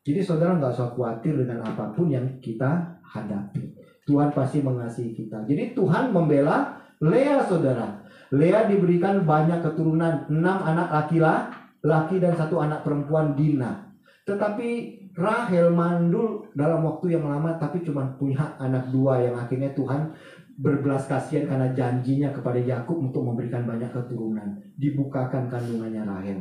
Jadi saudara nggak usah khawatir dengan apapun yang kita hadapi. Tuhan pasti mengasihi kita. Jadi Tuhan membela Lea saudara. Lea diberikan banyak keturunan, 6 anak laki-laki dan 1 anak perempuan Dina. Tetapi Rahel mandul dalam waktu yang lama, tapi cuma punya anak 2 yang akhirnya Tuhan berbelas kasihan karena janjinya kepada Yakub untuk memberikan banyak keturunan. Dibukakan kandungannya Rahel.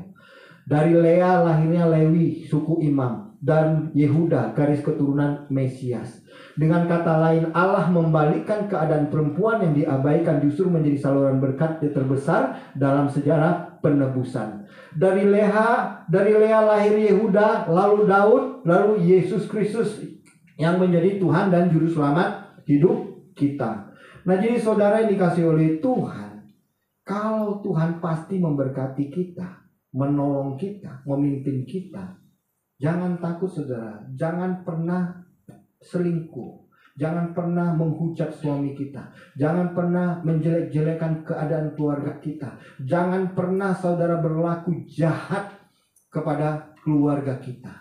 Dari Lea lahirnya Lewi, suku Imam, dan Yehuda, garis keturunan Mesias. Dengan kata lain, Allah membalikkan keadaan perempuan yang diabaikan justru menjadi saluran berkat terbesar dalam sejarah penebusan. Dari Lea lahir Yehuda, lalu Daud, lalu Yesus Kristus yang menjadi Tuhan dan juru selamat hidup kita. Nah, jadi saudara yang dikasih oleh Tuhan, kalau Tuhan pasti memberkati kita, menolong kita, memimpin kita. Jangan takut saudara, jangan pernah selingkuh, jangan pernah menghujat suami kita, jangan pernah menjelek-jelekan keadaan keluarga kita, jangan pernah saudara berlaku jahat kepada keluarga kita,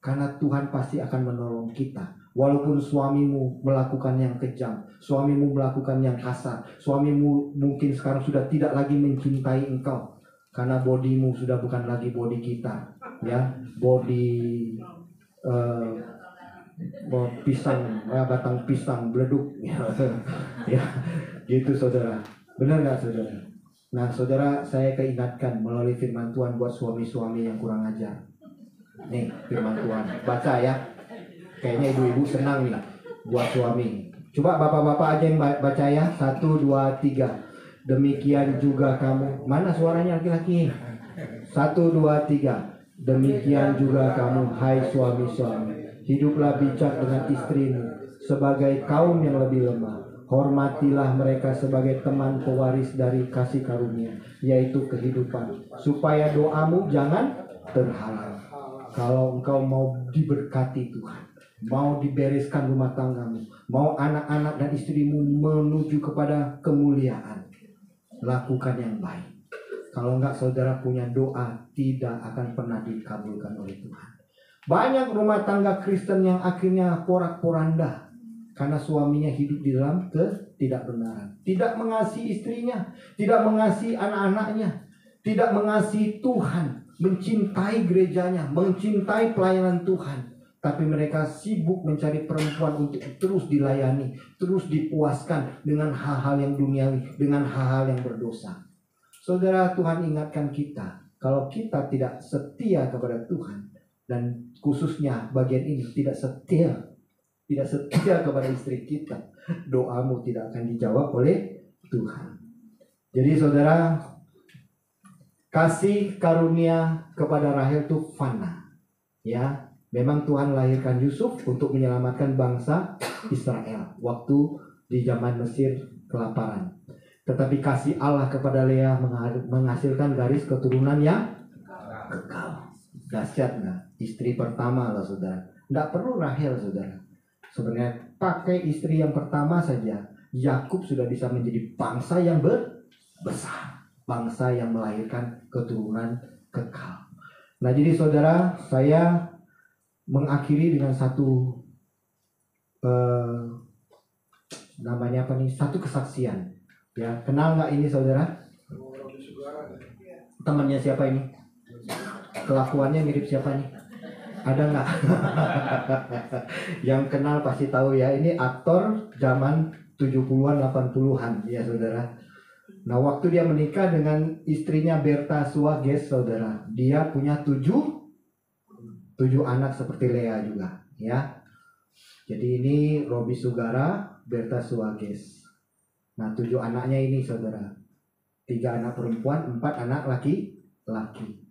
karena Tuhan pasti akan menolong kita. Walaupun suamimu melakukan yang kejam, suamimu melakukan yang kasar, suamimu mungkin sekarang sudah tidak lagi mencintai engkau, karena bodimu sudah bukan lagi body kita, ya, body pisang, batang pisang beleduk, ya, gitu saudara. Benar nggak saudara? Nah saudara, saya keingatkan melalui firman Tuhan buat suami-suami yang kurang ajar. Nih firman Tuhan, baca ya. Kayaknya ibu-ibu senang nih buat suami. Coba bapak-bapak aja yang baca ya. 1, 2, 3. Demikian juga kamu. Mana suaranya laki-laki? 1, 2, 3. Demikian juga kamu, hai suami-suami, hiduplah bijak dengan istrimu sebagai kaum yang lebih lemah. Hormatilah mereka sebagai teman pewaris dari kasih karunia, yaitu kehidupan, supaya doamu jangan terhalang. Kalau engkau mau diberkati Tuhan, mau dibereskan rumah tanggamu, mau anak-anak dan istrimu menuju kepada kemuliaan, lakukan yang baik. Kalau enggak saudara punya doa tidak akan pernah dikabulkan oleh Tuhan. Banyak rumah tangga Kristen yang akhirnya porak-poranda karena suaminya hidup di dalam ketidakbenaran. Tidak mengasihi istrinya, tidak mengasihi anak-anaknya, tidak mengasihi Tuhan, mencintai gerejanya, mencintai pelayanan Tuhan. Tapi mereka sibuk mencari perempuan untuk terus dilayani, terus dipuaskan dengan hal-hal yang duniawi, dengan hal-hal yang berdosa. Saudara, Tuhan ingatkan kita, kalau kita tidak setia kepada Tuhan, dan khususnya bagian ini tidak setia kepada istri kita, doamu tidak akan dijawab oleh Tuhan. Jadi saudara, kasih karunia kepada Rahel itu fana. Ya, memang Tuhan lahirkan Yusuf untuk menyelamatkan bangsa Israel waktu di zaman Mesir kelaparan. Tetapi kasih Allah kepada Leah menghasilkan garis keturunan yang kekal. Dahsyat nggak? Istri pertama loh saudara. Nggak perlu Rahel saudara. Sebenarnya pakai istri yang pertama saja, Yakub sudah bisa menjadi bangsa yang besar, bangsa yang melahirkan keturunan kekal. Nah jadi saudara, saya mengakhiri dengan satu namanya apa nih? Satu kesaksian. Ya, kenal nggak ini saudara? Temannya siapa ini? Kelakuannya mirip siapa nih? Ada nggak? Yang kenal pasti tahu ya. Ini aktor zaman 70-an 80-an ya saudara. Nah waktu dia menikah dengan istrinya Berta Suages saudara, dia punya 7 anak seperti Lea juga ya. Jadi ini Robi Sugara, Berta Suages. Nah 7 anaknya ini saudara, 3 anak perempuan, 4 anak laki-laki.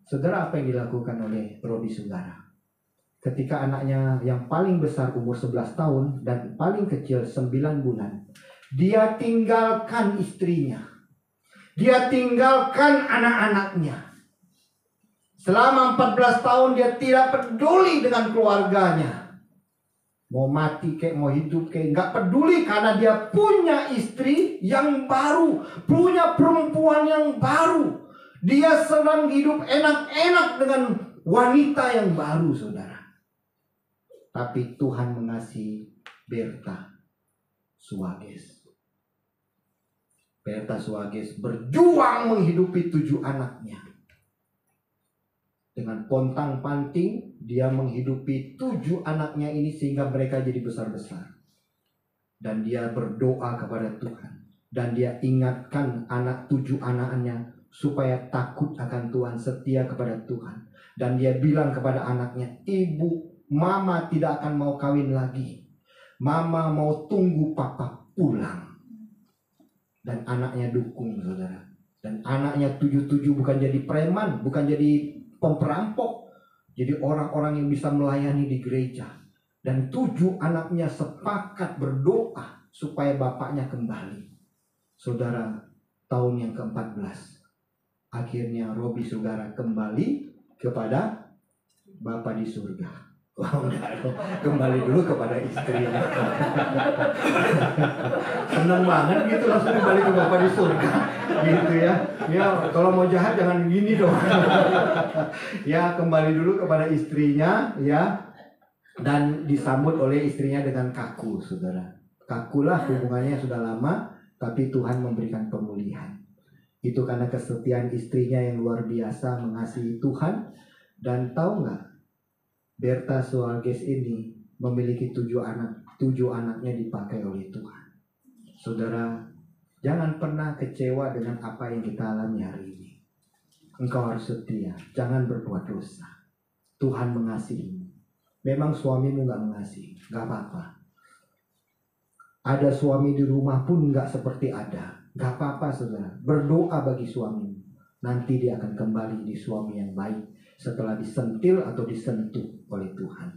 Saudara, apa yang dilakukan oleh Robi Sugara? Ketika anaknya yang paling besar umur 11 tahun dan paling kecil 9 bulan, dia tinggalkan istrinya. Dia tinggalkan anak-anaknya. Selama 14 tahun dia tidak peduli dengan keluarganya. Mau mati kayak mau hidup kayak nggak peduli, karena dia punya istri yang baru, punya perempuan yang baru. Dia sedang hidup enak-enak dengan wanita yang baru saudara. Tapi Tuhan mengasihi Berta Suages. Berta Suages berjuang menghidupi 7 anaknya. Dengan pontang-panting dia menghidupi 7 anaknya ini sehingga mereka jadi besar-besar. Dan dia berdoa kepada Tuhan. Dan dia ingatkan 7 anaknya supaya takut akan Tuhan, setia kepada Tuhan. Dan dia bilang kepada anaknya, ibu, mama tidak akan mau kawin lagi. Mama mau tunggu papa pulang. Dan anaknya dukung saudara. Dan anaknya 7 bukan jadi preman, bukan jadi pemperampok, jadi orang-orang yang bisa melayani di gereja. Dan 7 anaknya sepakat berdoa supaya bapaknya kembali. Saudara, tahun yang ke-14 akhirnya Robi Sugara kembali kepada Bapa di surga. Wah, enggak, kembali dulu kepada istrinya. Senang banget gitu, langsung kembali ke Bapa di surga gitu ya. Ya, kalau mau jahat jangan gini dong. Ya, kembali dulu kepada istrinya ya. Dan disambut oleh istrinya dengan kaku, saudara. Kakulah, hubungannya sudah lama, tapi Tuhan memberikan pemulihan. Itu karena kesetiaan istrinya yang luar biasa mengasihi Tuhan. Dan tahu nggak, Berta Suages ini memiliki 7 anak. 7 anaknya dipakai oleh Tuhan. Saudara, jangan pernah kecewa dengan apa yang kita alami hari ini. Engkau harus setia, jangan berbuat dosa. Tuhan mengasihimu. Memang suamimu nggak mengasihi, nggak apa-apa. Ada suami di rumah pun nggak seperti ada, nggak apa-apa saudara. Berdoa bagi suamimu, nanti dia akan kembali di suami yang baik setelah disentil atau disentuh oleh Tuhan.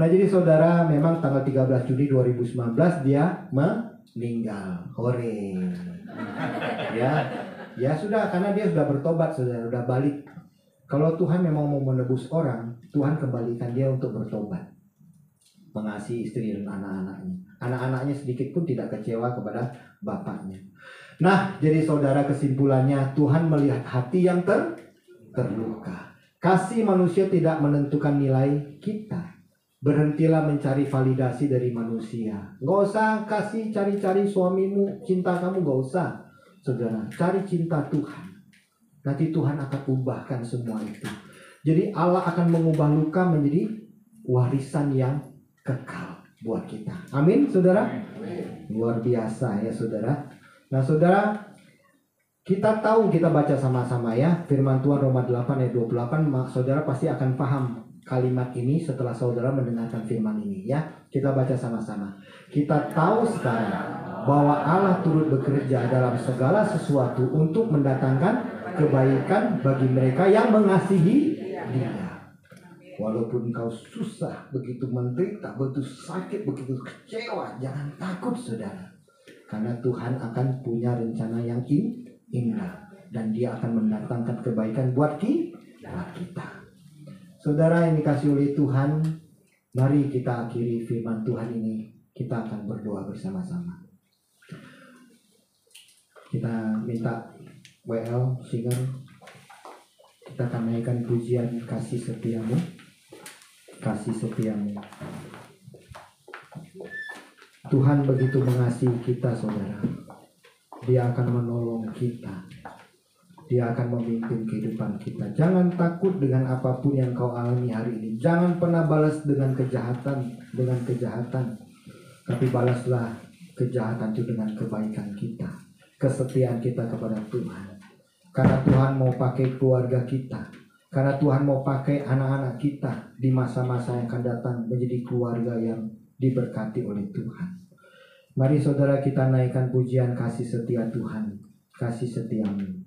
Nah jadi saudara, memang tanggal 13 Juni 2019 dia meninggal. Hore. Ya sudah, karena dia sudah bertobat saudara, sudah balik. Kalau Tuhan memang mau menebus orang, Tuhan kembalikan dia untuk bertobat, mengasihi istri dan anak-anaknya. Anak-anaknya sedikit pun tidak kecewa kepada bapaknya. Nah, jadi saudara, kesimpulannya Tuhan melihat hati yang terluka. Kasih manusia tidak menentukan nilai kita. Berhentilah mencari validasi dari manusia. Gak usah kasih cari-cari suamimu, cinta kamu gak usah. Saudara, cari cinta Tuhan. Nanti Tuhan akan ubahkan semua itu. Jadi Allah akan mengubah luka menjadi warisan yang kekal buat kita. Amin, saudara. Luar biasa ya, saudara. Nah, saudara, kita tahu, kita baca sama-sama ya firman Tuhan Roma 8 ayat 28. Saudara pasti akan paham kalimat ini setelah saudara mendengarkan firman ini ya. Kita baca sama-sama. Kita tahu sekarang bahwa Allah turut bekerja dalam segala sesuatu untuk mendatangkan kebaikan bagi mereka yang mengasihi Dia. Walaupun kau susah, begitu menderita, begitu sakit, begitu kecewa, jangan takut, saudara. Karena Tuhan akan punya rencana yang indah, dan Dia akan mendatangkan kebaikan buat kita. Saudara yang dikasihi oleh Tuhan, mari kita akhiri firman Tuhan ini. Kita akan berdoa bersama-sama. Kita minta WL singer, kita akan naikkan pujian kasih setiamu, kasih setiamu. Tuhan begitu mengasihi kita, saudara. Dia akan menolong kita. Dia akan memimpin kehidupan kita. Jangan takut dengan apapun yang kau alami hari ini. Jangan pernah balas dengan kejahatan, tapi balaslah kejahatan itu dengan kebaikan kita, kesetiaan kita kepada Tuhan. Karena Tuhan mau pakai keluarga kita, karena Tuhan mau pakai anak-anak kita di masa-masa yang akan datang menjadi keluarga yang diberkati oleh Tuhan. Mari saudara, kita naikkan pujian kasih setia Tuhan, kasih setiamu.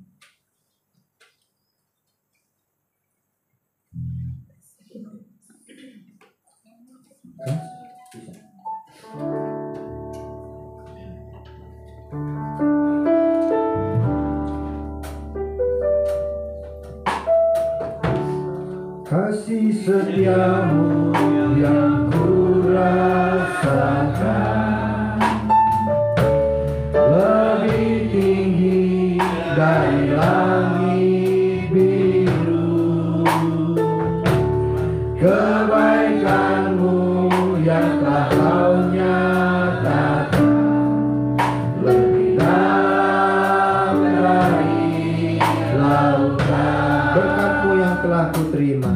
Kasih setiamu yang ku rasakan lebih tinggi dari langit biru. Kebaikanmu yang telah kau nyatakan lebih dalam dari lautan. Berkat-Mu yang telah ku terima,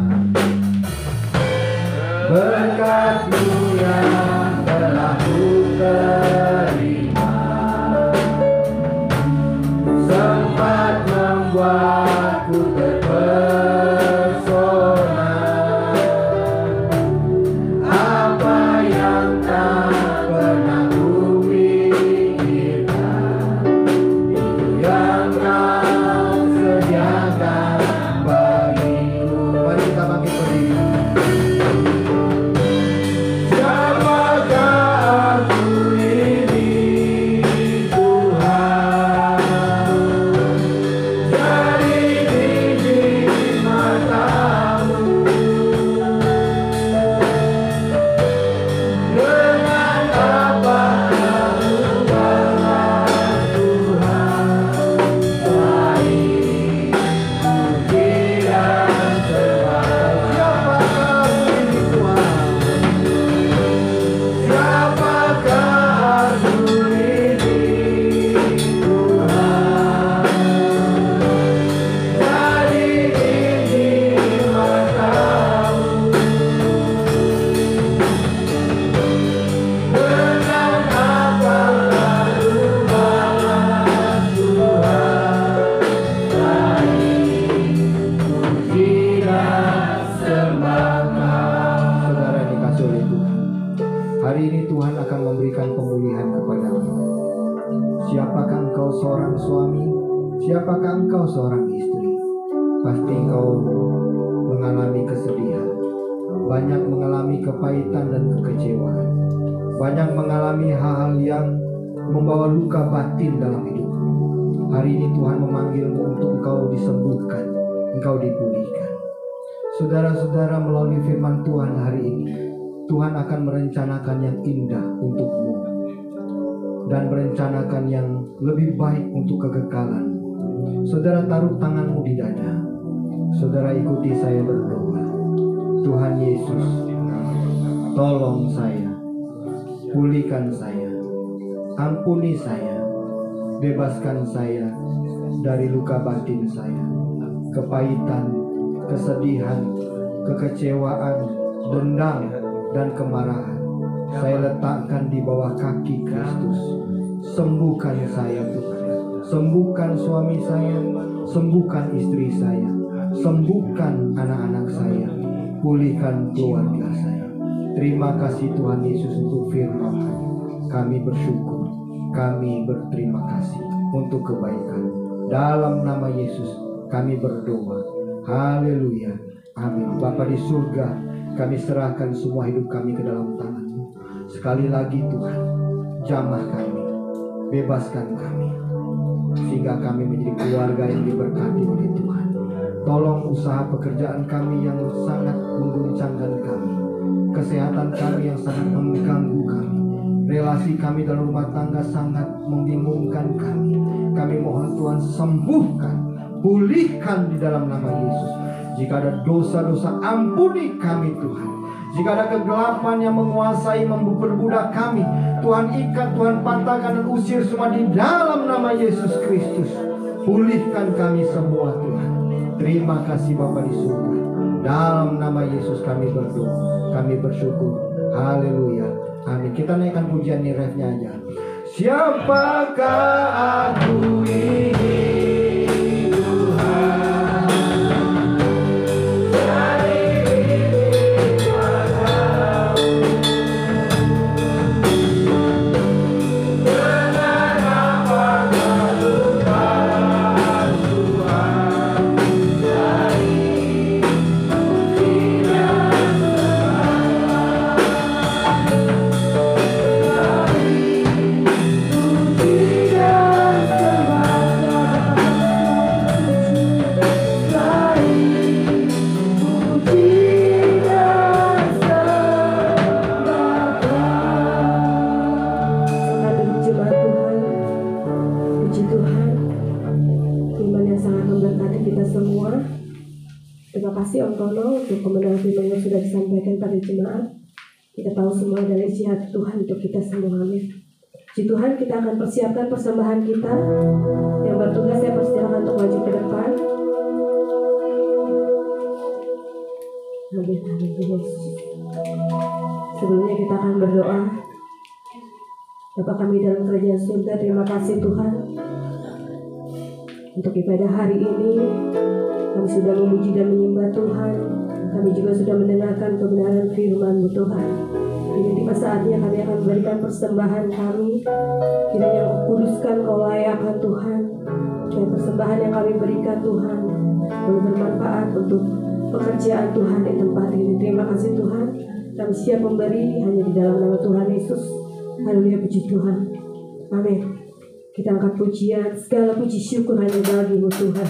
berkat-Mu yang telah ku terima, sempat membuatku terpesona. Apa yang tak pernah ku pikirkan, itu yang kau sediakan bagiku. Mari kita bangkit berdiri. Hari ini Tuhan akan memberikan pemulihan kepadamu. Siapakah engkau seorang suami? Siapakah engkau seorang istri? Pasti engkau mengalami kesedihan, banyak mengalami kepahitan dan kekecewaan, banyak mengalami hal-hal yang membawa luka batin dalam hidupmu. Hari ini Tuhan memanggilmu untuk engkau disembuhkan, engkau dipulihkan. Saudara-saudara, melalui firman Tuhan hari ini, Tuhan akan merencanakan yang indah untukmu. dan merencanakan yang lebih baik untuk kekekalan. Saudara taruh tanganmu di dada. Saudara ikuti saya berdoa. Tuhan Yesus, tolong saya, pulihkan saya, ampuni saya, bebaskan saya dari luka batin saya, kepahitan, kesedihan, kekecewaan, dendam, dan kemarahan. Saya letakkan di bawah kaki Kristus. Sembuhkan saya Tuhan. Sembuhkan suami saya, sembuhkan istri saya, sembuhkan anak-anak saya, pulihkan keluarga saya. Terima kasih Tuhan Yesus untuk firman. Kami bersyukur, kami berterima kasih untuk kebaikan. Dalam nama Yesus kami berdoa. Haleluya. Amin. Bapa di surga, kami serahkan semua hidup kami ke dalam tangan-Mu. Sekali lagi Tuhan, jamah kami, bebaskan kami, sehingga kami menjadi keluarga yang diberkati oleh Tuhan. Tolong usaha pekerjaan kami yang sangat mengguncangkan kami, kesehatan kami yang sangat mengganggu kami, relasi kami dalam rumah tangga sangat membingungkan kami. Kami mohon Tuhan sembuhkan, pulihkan di dalam nama Yesus. Jika ada dosa-dosa, ampuni kami Tuhan. Jika ada kegelapan yang menguasai, memperbudak kami, Tuhan ikat, Tuhan patahkan dan usir semua di dalam nama Yesus Kristus. Pulihkan kami semua Tuhan. Terima kasih Bapa di surga. Dalam nama Yesus kami berdoa, kami bersyukur. Haleluya. Amin. Kita naikkan pujian nih, refnya aja. Siapakah aku ini? Untuk kebenaran firman yang sudah disampaikan pada jemaat. Kita tahu semua adalah isi hati Tuhan untuk kita semua. Amin. Puji Tuhan, kita akan persiapkan persembahan kita. Yang bertugas saya persilakan untuk maju ke depan. Amin, amin, Yesus. Sebelumnya kita akan berdoa. Bapa kami dalam kerajaan surga, terima kasih Tuhan untuk ibadah hari ini. Kami sudah memuji dan menyembah Tuhan. Kami juga sudah mendengarkan kebenaran firman-Mu Tuhan. Kini tiba saatnya kami akan memberikan persembahan kami. Kiranya Kau kuduskan, Kau layakkan Tuhan. Dan persembahan yang kami berikan Tuhan boleh bermanfaat untuk pekerjaan Tuhan di tempat ini. Terima kasih Tuhan. Kami siap memberi hanya di dalam nama Tuhan Yesus. Haleluya, puji Tuhan. Amin. Kita angkat pujian, segala puji syukur hanya bagi-Mu Tuhan.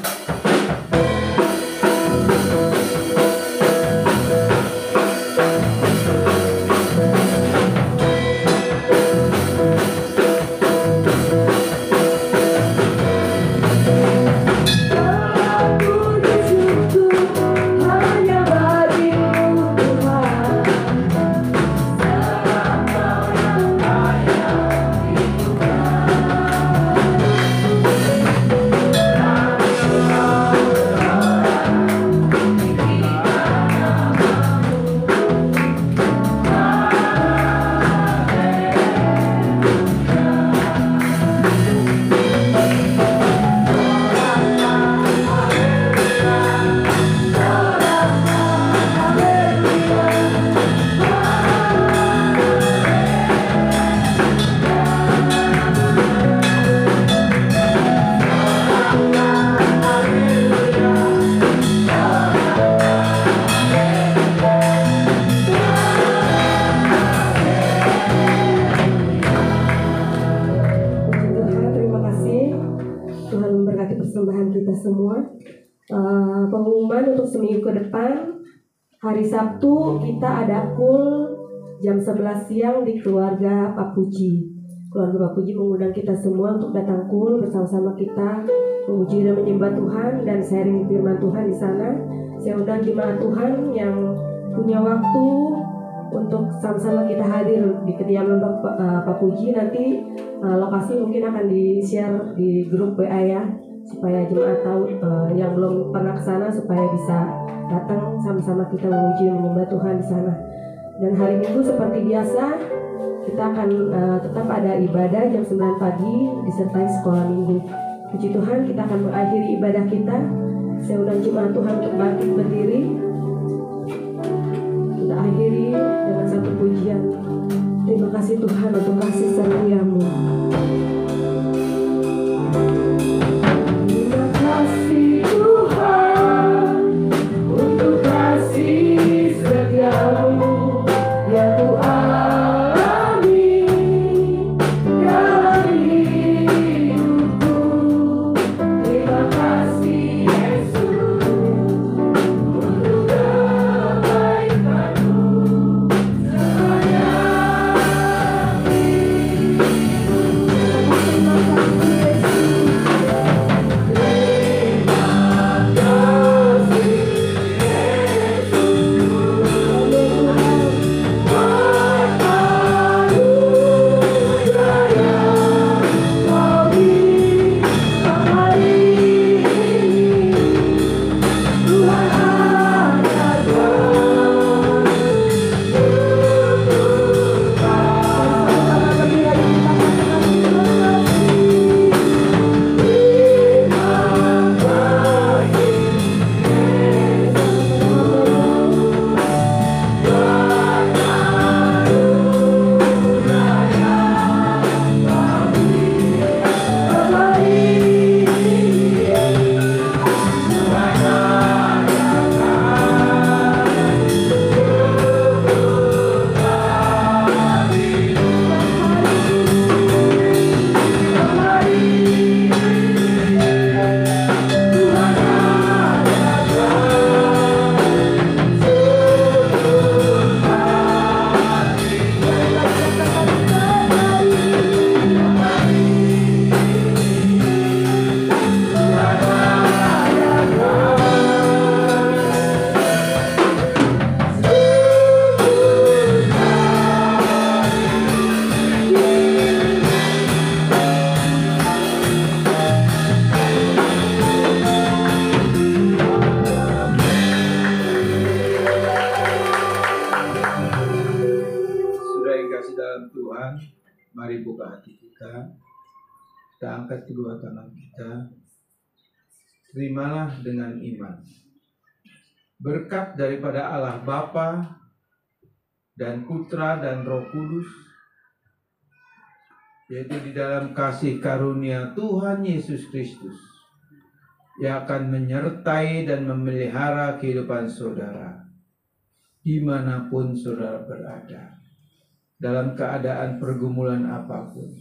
Pengumuman untuk seminggu ke depan. Hari Sabtu kita ada kul jam 11 siang di keluarga Pak Puji. Keluarga Pak Puji mengundang kita semua untuk datang kul bersama-sama kita memuji dan menyembah Tuhan dan sharing firman Tuhan di sana. Saya undang jemaat Tuhan yang punya waktu untuk sama-sama kita hadir di kediaman Pak Puji. Nanti lokasi mungkin akan di-share di grup WA ya, supaya jemaat tahu yang belum pernah ke sana supaya bisa datang sama-sama kita memuji dan menyembah Tuhan di sana. Dan hari Minggu seperti biasa kita akan tetap ada ibadah jam 9 pagi disertai sekolah minggu. Puji Tuhan, kita akan mengakhiri ibadah kita. Saya undang jemaat Tuhan untuk bangkit berdiri. Kita akhiri dengan satu pujian. Terima kasih Tuhan untuk kasih setia-Mu. Terima kasih Tuhan untuk kasih setia-Mu yang Ku alami dalam hidupku. Terima kasih Yesus untuk kebaikan-Mu sepanjang Mari buka hati kita. Kita angkat kedua tangan kita. Terimalah dengan iman berkat daripada Allah Bapa dan Putra dan Roh Kudus, yaitu di dalam kasih karunia Tuhan Yesus Kristus yang akan menyertai dan memelihara kehidupan saudara dimanapun saudara berada, dalam keadaan pergumulan apapun,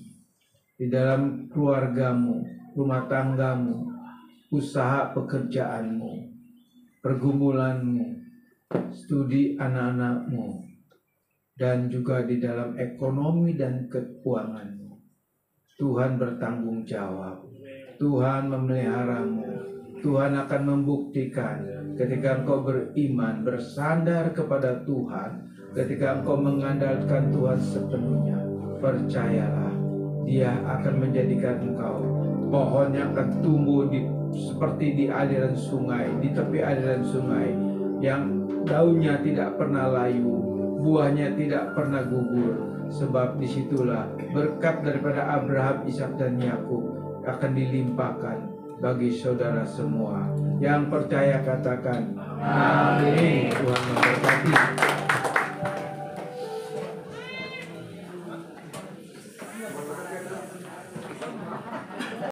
di dalam keluargamu, rumah tanggamu, usaha pekerjaanmu, pergumulanmu, studi anak-anakmu, dan juga di dalam ekonomi dan keuanganmu. Tuhan bertanggung jawab. Tuhan memeliharamu. Tuhan akan membuktikan ketika engkau beriman, bersandar kepada Tuhan, ketika engkau mengandalkan Tuhan sepenuhnya. Percayalah, Dia akan menjadikan engkau pohon yang akan tumbuh seperti di aliran sungai, di tepi aliran sungai, yang daunnya tidak pernah layu, buahnya tidak pernah gugur. Sebab disitulah berkat daripada Abraham, Ishak dan Yakub akan dilimpahkan bagi saudara semua. Yang percaya katakan amin. Tuhan memberkati.